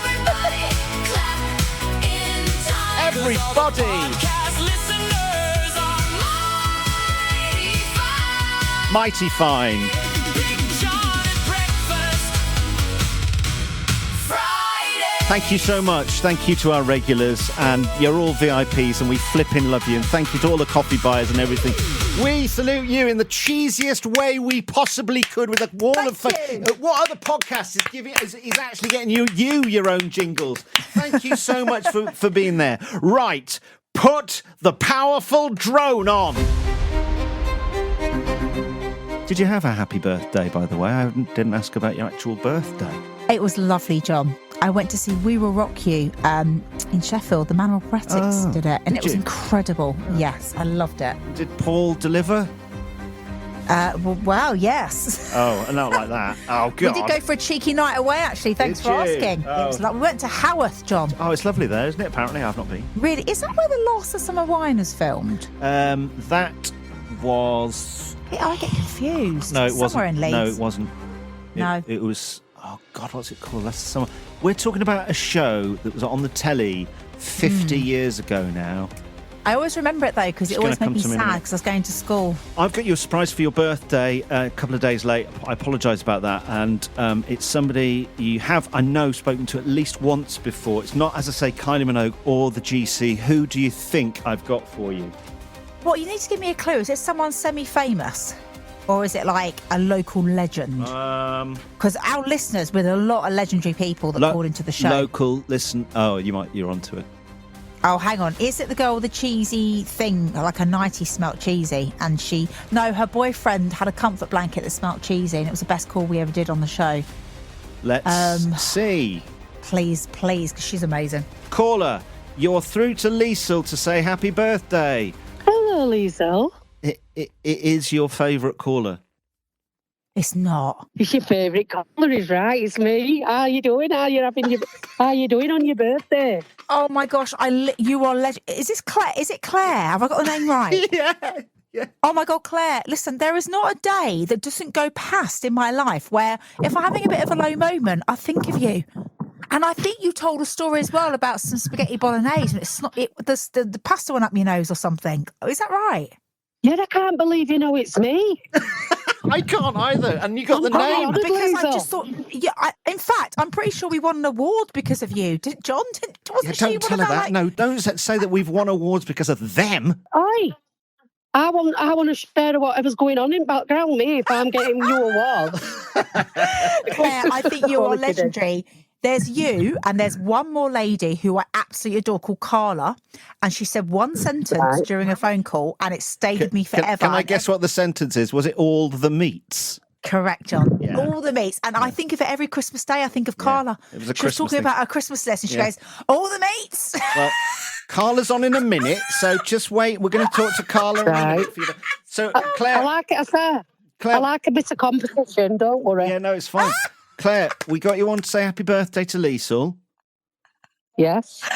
Everybody clap in time. Everybody. Podcast listeners are mighty fine. Mighty fine. Thank you so much. Thank you to our regulars, and you're all VIPs, and we flipping love you. And thank you to all the coffee buyers and everything. We salute you in the cheesiest way we possibly could with a wall of fame. What other podcast is giving? Is actually getting you your own jingles? Thank you so much for being there. Right, put the powerful drone on. Did you have a happy birthday, by the way? I didn't ask about your actual birthday. It was lovely, John. I went to see We Will Rock You in Sheffield. The Manual Poetics did it, and it was incredible. Yes, I loved it. Did Paul deliver? Well, yes. Oh, not like that. Oh, God. We did go for a cheeky night away, actually. Thanks for asking. Oh. It was we went to Haworth, John. Oh, it's lovely there, isn't it? Apparently, I've not been. Really? Is that where The Last of Summer Wine was filmed? That was... I get confused. No, it wasn't. Somewhere in Leeds. No, it wasn't. No. It was... Oh, God, what's it called? That's summer. We're talking about a show that was on the telly 50 years ago now. I always remember it, though, because it always made me sad because I was going to school. I've got you a surprise for your birthday a couple of days late. I apologise about that. And it's somebody you have, I know, spoken to at least once before. It's not, as I say, Kylie Minogue or the GC. Who do you think I've got for you? Well, you need to give me a clue. Is it someone semi-famous? Or is it like a local legend? Because our listeners, with a lot of legendary people that called into the show. Local, listen. Oh, you're onto it. Oh, hang on. Is it the girl with the cheesy thing, like a nightie smelt cheesy? And her boyfriend had a comfort blanket that smelt cheesy, and it was the best call we ever did on the show. Let's see. Please, because she's amazing. Caller, you're through to Liesl to say happy birthday. Hello, Liesl. It is your favourite caller. It's not. It's your favourite caller, is right. It's me. How are you doing? How are you doing on your birthday? Oh my gosh! You are legend. Is this Claire? Is it Claire? Have I got the name right? Yeah. Oh my God, Claire! Listen, there is not a day that doesn't go past in my life where if I'm having a bit of a low moment, I think of you. And I think you told a story as well about some spaghetti bolognese, and it's not the pasta went up your nose or something. Is that right? Yeah, I can't believe you know it's me. I can't either. And you got the name. Because I just thought, in fact, I'm pretty sure we won an award because of you. John, wasn't she? Don't tell her that. No, don't say that we've won awards because of them. I want to share whatever's going on in background me if I'm getting you awards. Claire, I think you are legendary. There's you and there's one more lady who I absolutely adore called Carla, and she said one sentence during a phone call and it stayed with me forever. Can I guess what the sentence is? Was it all the meats? Correct, John. Yeah. All the meats. And I think of it every Christmas day. I think of Carla. It was a she was talking about her Christmas list and she goes, all the meats. Well, Carla's on in a minute, so just wait. We're going to talk to Carla in a minute. For you. So, Claire... I like it, I say. I like a bit of competition, don't worry. Yeah, no, it's fine. Claire, we got you on to say happy birthday to Liesl. Yes.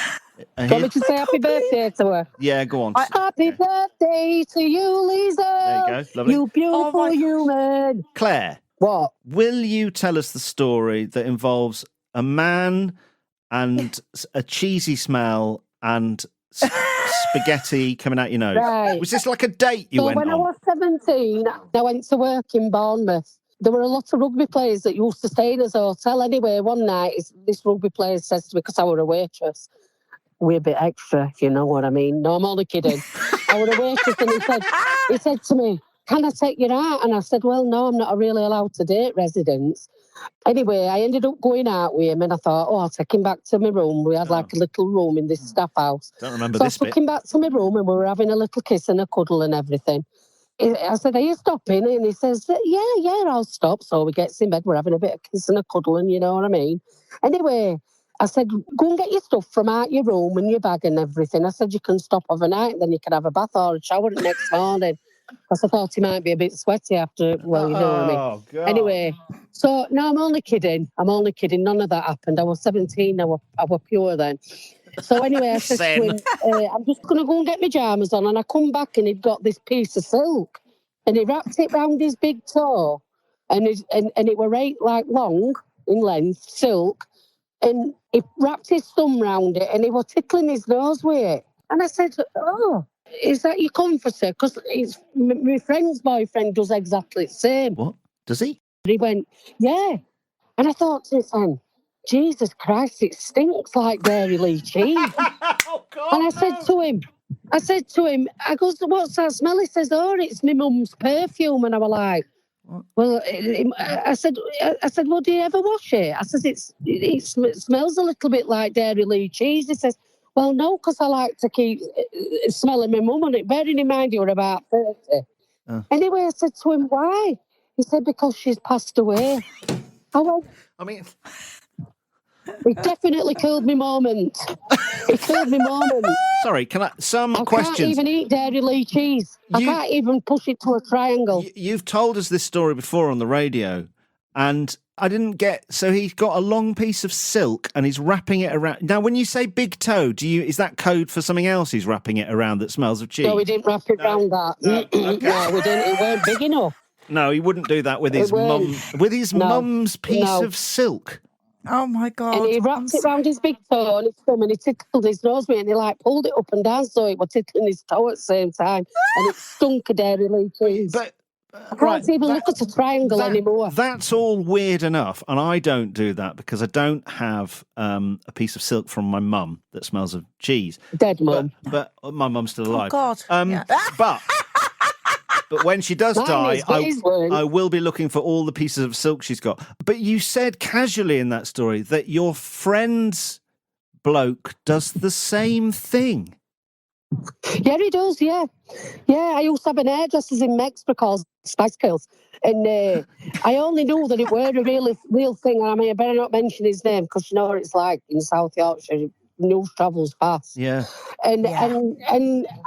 Want me to say happy birthday to her? Yeah, go on. Happy birthday to you, Liesl. There you go. Lovely. You beautiful human. Claire. What? Will you tell us the story that involves a man and a cheesy smell and spaghetti coming out your nose? Right. Was this like a date you went on? When I was 17, I went to work in Bournemouth. There were a lot of rugby players that used to stay in his hotel. Anyway, one night, this rugby player says to me, because I were a waitress, we're a bit extra, if you know what I mean. No, I'm only kidding. I were a waitress, and he said to me, can I take you out? And I said, well, no, I'm not really allowed to date residents. Anyway, I ended up going out with him, and I thought, I'll take him back to my room. We had like a little room in this staff house. Don't remember so this I took him back to my room, and we were having a little kiss and a cuddle and everything. I said, are you stopping? And he says, yeah, I'll stop. So we get in bed, we're having a bit of kiss and a cuddle, and you know what I mean? Anyway, I said, go and get your stuff from out your room and your bag and everything. I said, you can stop overnight, then you can have a bath or a shower the next morning. Because I thought he might be a bit sweaty after, well, you know what I mean? God. Anyway, so, no, I'm only kidding. None of that happened. I was 17, I was pure then. So anyway, I said to him, I'm just going to go and get my pyjamas on. And I come back and he'd got this piece of silk. And he wrapped it round his big toe. And it were right, like, long in length, silk. And he wrapped his thumb round it and he was tickling his nose with it. And I said, oh, Is that your comforter? Because my friend's boyfriend does exactly the same. What? Does he? He went, yeah. And I thought to myself, Jesus Christ, it stinks like Dairy Lee cheese. And I said to him, I goes, what's that smell? He says, oh, it's my mum's perfume. And I was like, well, I said, well, do you ever wash it? I says, it smells a little bit like Dairy Lee cheese. He says, well, no, because I like to keep smelling my mum on it. Bearing in mind you were about 30. Anyway, I said to him, why? He said, because she's passed away. I went, it definitely killed me moment. It killed me moment. Sorry, can I... Some I questions. can't even eat Dairy Lee cheese. I can't even push it to a triangle. You've told us this story before on the radio, and I didn't get... So he's got a long piece of silk, and he's wrapping it around... Now, when you say big toe, is that code for something else he's wrapping it around that smells of cheese? No, we didn't wrap it around that. No, we didn't. It weren't big enough. No, he wouldn't do that with his mum. With his mum's piece of silk. Oh my God. And he wrapped it round his big toe and his thumb, and he tickled his nose with it, and he like pulled it up and down so it was tickling his toe at the same time. And it stunk of Dairy Lee cheese. But I can't even look at a triangle anymore. That's all weird enough, and I don't do that because I don't have a piece of silk from my mum that smells of cheese. Dead mum. But my mum's still alive. Oh God. But when she does die, is, I will be looking for all the pieces of silk she's got. But you said casually in that story that your friend's bloke does the same thing. Yeah, he does, yeah. Yeah, I used to have an hairdresser's in Mexico called Spice Girls. And I only knew that it were a real thing. I mean, I better not mention his name because you know what it's like in South Yorkshire. News travels fast. Yeah. And I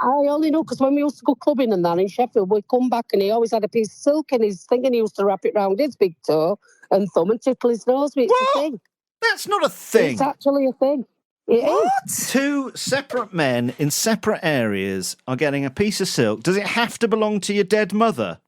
only know because when we used to go clubbing and that in Sheffield, we'd come back and he always had a piece of silk in his thing and he used to wrap it round his big toe and thumb and tickle his nose with it. It's a thing. That's not a thing. It's actually a thing. It is. Two separate men in separate areas are getting a piece of silk. Does it have to belong to your dead mother?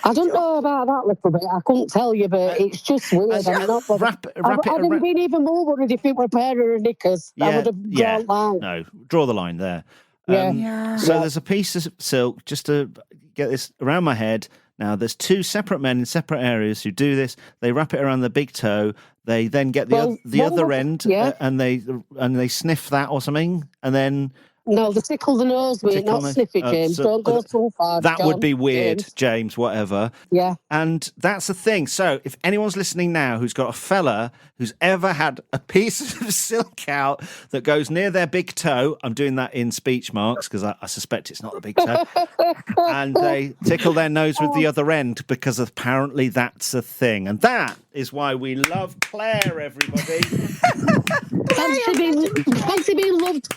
I don't know about that little bit. I couldn't tell you, but it's just weird. I'd have been even more worried if it were a pair of knickers. I would have drawn line. No, draw the line there. So there's a piece of silk, just to get this around my head. Now, there's two separate men in separate areas who do this. They wrap it around the big toe. They then get the other end and they sniff that or something, and then... No, they tickle the nose with it, not sniff it, James. Don't go too far. That would be weird, James, whatever. Yeah. And that's the thing. So if anyone's listening now who's got a fella who's ever had a piece of silk out that goes near their big toe, I'm doing that in speech marks because I suspect it's not the big toe, and they tickle their nose with the other end because apparently that's a thing. And that is why we love Claire, everybody. Fancy being loved.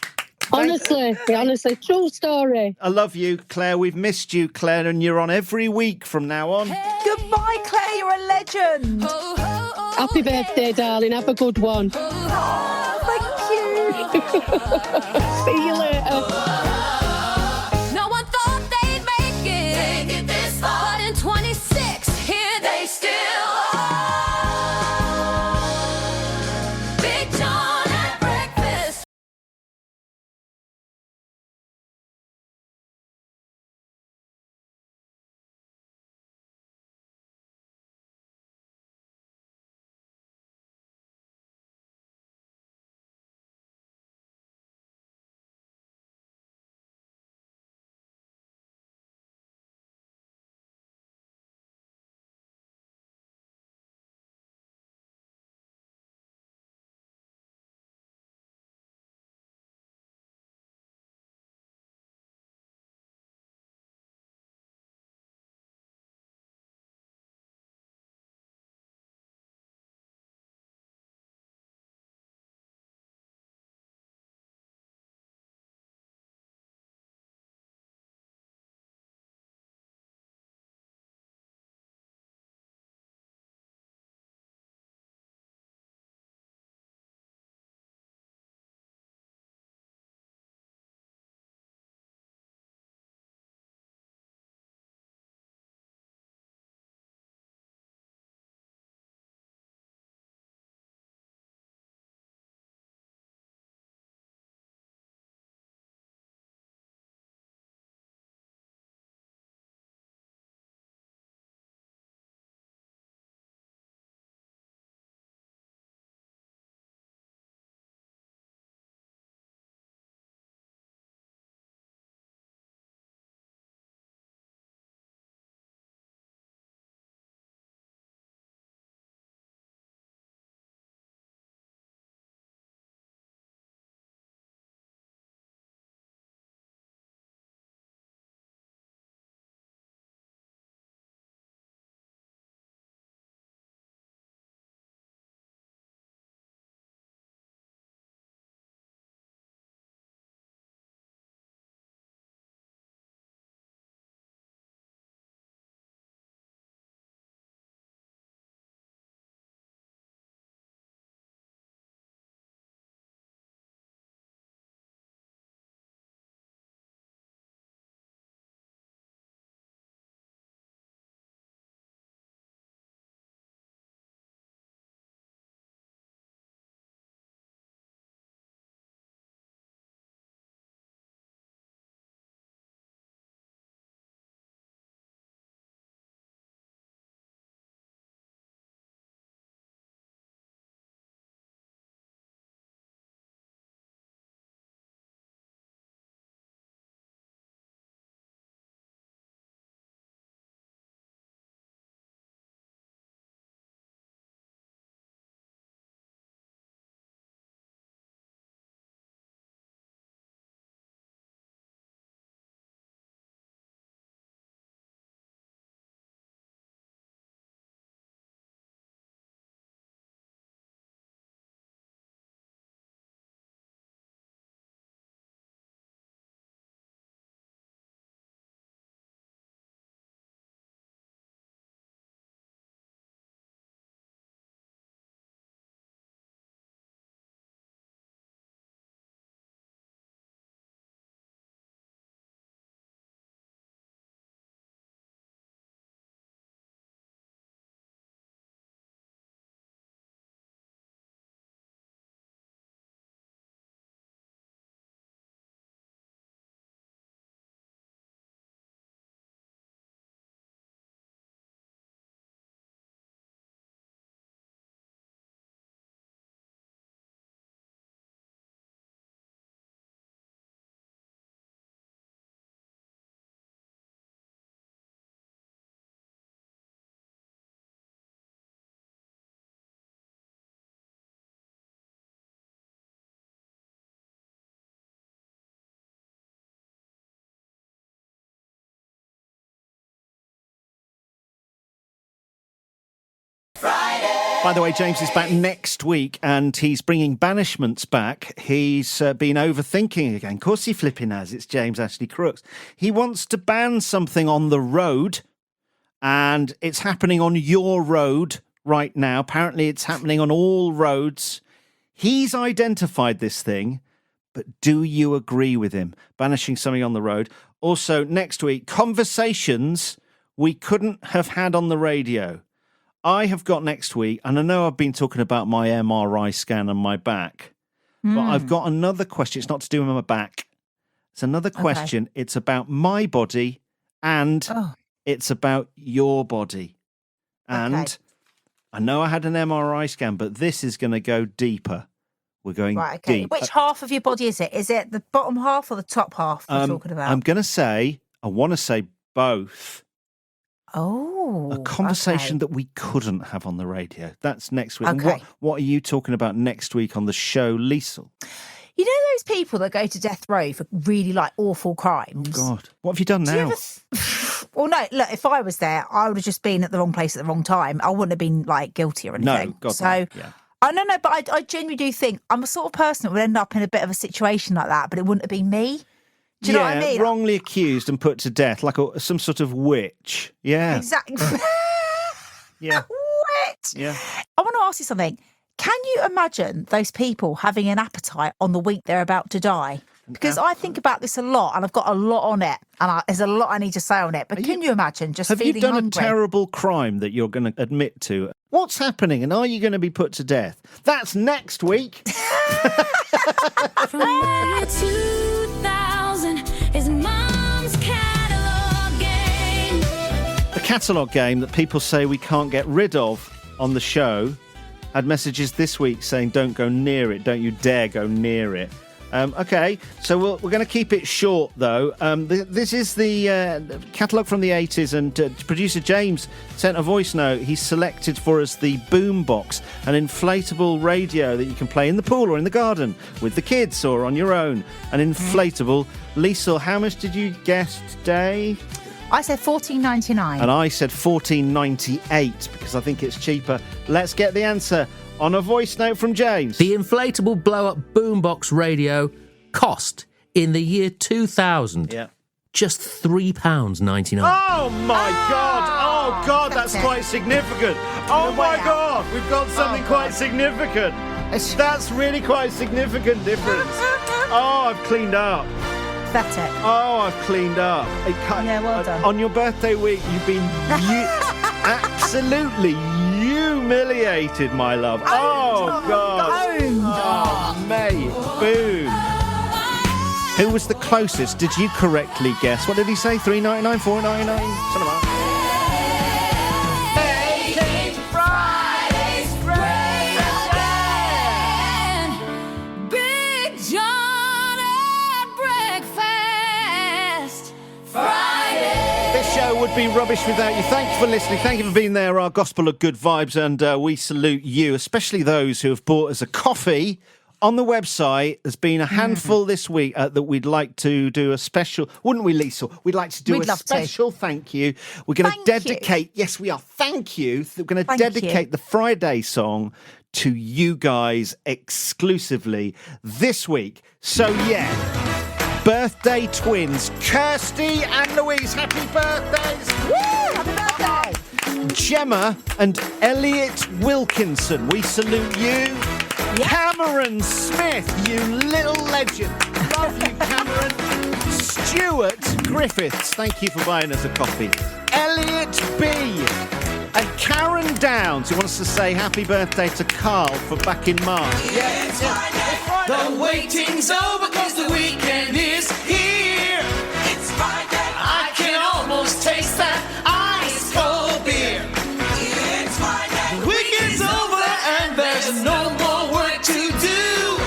Honestly, true story. I love you, Claire. We've missed you, Claire, and you're on every week from now on. Goodbye, Claire. You're a legend. Happy birthday, darling. Have a good one. Oh, thank you. See you later. By the way, James is back next week and he's bringing banishments back. He's been overthinking again. Of course he flipping has. It's James Ashley Crooks. He wants to ban something on the road and it's happening on your road right now. Apparently it's happening on all roads. He's identified this thing, but do you agree with him? Banishing something on the road. Also, next week, conversations we couldn't have had on the radio. I have got next week, and I know I've been talking about my MRI scan and my back, but I've got another question. It's not to do with my back. It's another question. Okay. It's about my body and it's about your body. And I know I had an MRI scan, but this is going to go deeper. We're going deep. Which half of your body is it? Is it the bottom half or the top half we're talking about? I'm going to say, I want to say both. Oh, a conversation that we couldn't have on the radio. That's next week. Okay. What are you talking about next week on the show, Liesl? You know those people that go to death row for really awful crimes? God, what have you done now? Well, no, look, if I was there, I would have just been at the wrong place at the wrong time. I wouldn't have been guilty or anything. No, God, so. no. Yeah. I don't know, but I genuinely do think I'm a sort of person that would end up in a bit of a situation like that, but it wouldn't have been me. Do you know what I mean? Wrongly accused and put to death, like some sort of witch. Yeah. Exactly. Yeah. Witch. Yeah. I want to ask you something. Can you imagine those people having an appetite on the week they're about to die? Because I think about this a lot, and I've got a lot on it, and there's a lot I need to say on it. But can you imagine just feeling hungry? Have you done a terrible crime that you're going to admit to? What's happening, and are you going to be put to death? That's next week. From the year 2000 is Mom's catalogue game. The catalogue game that people say we can't get rid of on the show had messages this week saying don't go near it, don't you dare go near it. Okay, so we're going to keep it short, though. This is the catalogue from the 80s, and producer James sent a voice note. He's selected for us the boombox, an inflatable radio that you can play in the pool or in the garden with the kids or on your own. An inflatable. Liesl, how much did you guess today? I said $14.99. And I said $14.98 because I think it's cheaper. Let's get the answer on a voice note from James. The inflatable blow-up boombox radio cost in the year 2000 just £3.99. Oh my God! Oh God, that's quite significant. Oh my God, we've got something quite significant. That's really quite significant difference. Oh, I've cleaned up. Pathetic. Oh, I've cleaned up. Yeah, well done. On your birthday week, you've been absolutely humiliated, my love. Oh, God. Oh, mate. Boom. Who was the closest? Did you correctly guess? What did he say? $3.99, $4.99? Something like that. Would be rubbish without you. Thank you for listening. Thank you for being there. Our gospel of good vibes, and we salute you, especially those who have bought us a coffee on the website. There's been a handful this week that we'd like to do a special, wouldn't we, Liesl? We'd like to do a special thank you. We're going to dedicate, yes, we are. Thank you. We're going to dedicate the Friday song to you guys exclusively this week. So, yeah. Birthday twins, Kirsty and Louise. Happy birthdays! Woo! Happy birthday! Gemma and Elliot Wilkinson, we salute you. Yep. Cameron Smith, you little legend. Love you, Cameron. Stuart Griffiths, thank you for buying us a coffee. Elliot B. And Karen Downs, who wants to say happy birthday to Carl for back in March. Yeah, it's Friday. The waiting's over because the weekend is here. It's Friday. I can almost taste that ice cold beer. It's Friday. The weekend's over and there's no more work to do.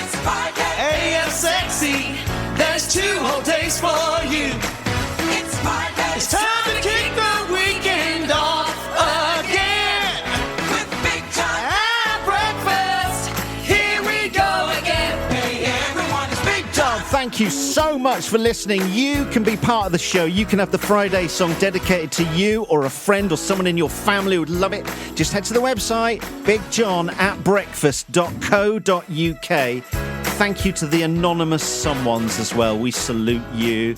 It's Friday. AM sexy. There's 2 whole days for you. It's Friday. It's time to kick the weekend off. Thank thank you so much for listening. You can be part of the show. You can have the Friday song dedicated to you or a friend or someone in your family who would love it. Just head to the website, bigjohn@breakfast.co.uk. Thank you to the anonymous someones as well. We salute you.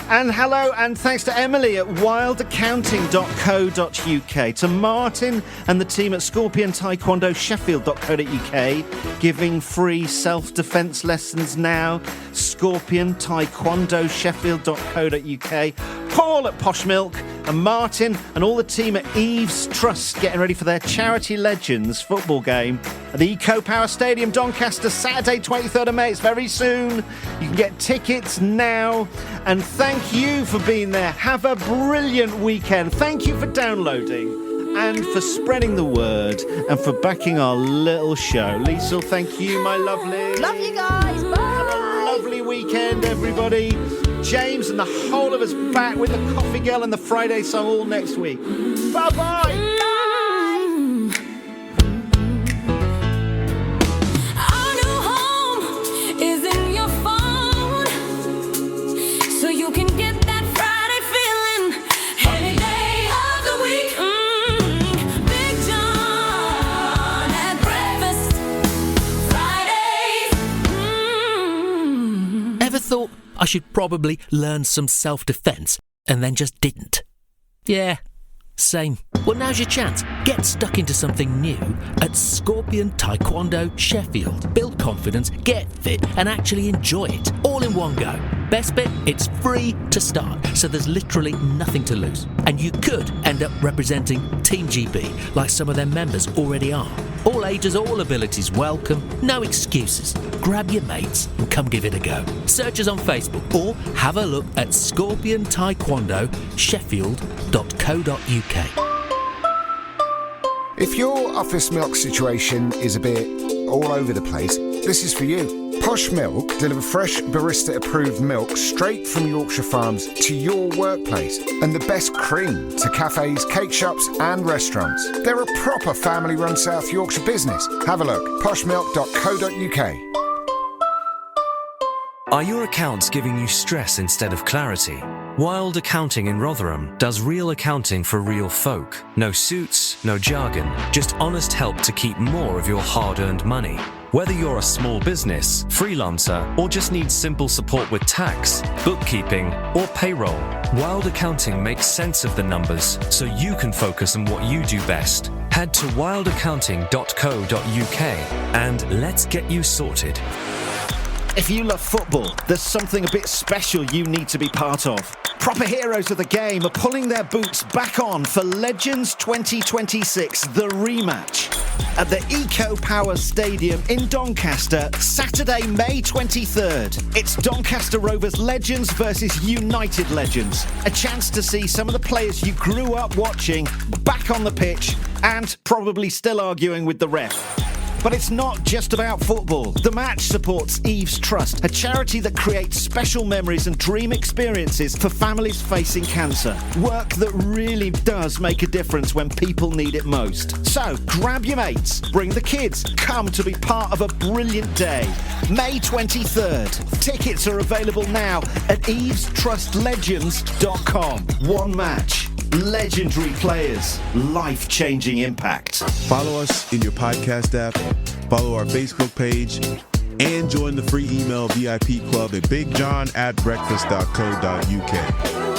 And hello and thanks to Emily at wildaccounting.co.uk, to Martin and the team at Scorpion Taekwondo Sheffield.co.uk, giving free self-defense lessons now. Scorpion Taekwondo Sheffield.co.uk, Paul at Posh Milk, and Martin and all the team at Eves Trust getting ready for their Charity Legends football game at the Eco Power Stadium, Doncaster, Saturday 23rd of May. It's very soon. You can get tickets now. And thank you for being there. Have a brilliant weekend. Thank you for downloading and for spreading the word and for backing our little show. Liesl, thank you, my lovely. Love you guys. Bye. Have a lovely weekend, everybody. James and the whole of us back with the Coffee Girl and the Friday song all next week. Bye-bye. Thought I should probably learn some self-defense and then just didn't. Yeah, same. Well, now's your chance. Get stuck into something new at Scorpion Taekwondo Sheffield. Build confidence, get fit, and actually enjoy it all in one go. Best bit, it's free to start, so there's literally nothing to lose. And you could end up representing Team GB like some of their members already are. All ages, all abilities welcome, no excuses. Grab your mates and come give it a go. Search us on Facebook or have a look at Scorpion Taekwondo Sheffield.co.uk. If your office milk situation is a bit all over the place, this is for you. Posh Milk deliver fresh barista-approved milk straight from Yorkshire farms to your workplace, and the best cream to cafes, cake shops and restaurants. They're a proper family-run South Yorkshire business. Have a look, poshmilk.co.uk. Are your accounts giving you stress instead of clarity? Wild Accounting in Rotherham does real accounting for real folk. No suits, no jargon, just honest help to keep more of your hard-earned money. Whether you're a small business, freelancer, or just need simple support with tax, bookkeeping, or payroll, Wild Accounting makes sense of the numbers so you can focus on what you do best. Head to wildaccounting.co.uk and let's get you sorted. If you love football, there's something a bit special you need to be part of. Proper heroes of the game are pulling their boots back on for Legends 2026, the rematch, at the Eco Power Stadium in Doncaster, Saturday, May 23rd. It's Doncaster Rovers Legends versus United Legends. A chance to see some of the players you grew up watching back on the pitch and probably still arguing with the ref. But it's not just about football. The match supports Eves Trust, a charity that creates special memories and dream experiences for families facing cancer. Work that really does make a difference when people need it most. So, grab your mates, bring the kids, come to be part of a brilliant day. May 23rd. Tickets are available now at evestrustlegends.com. One match. Legendary players, life-changing impact. Follow us in your podcast app, follow our Facebook page, and join the free email VIP club at bigjohn@breakfast.co.uk.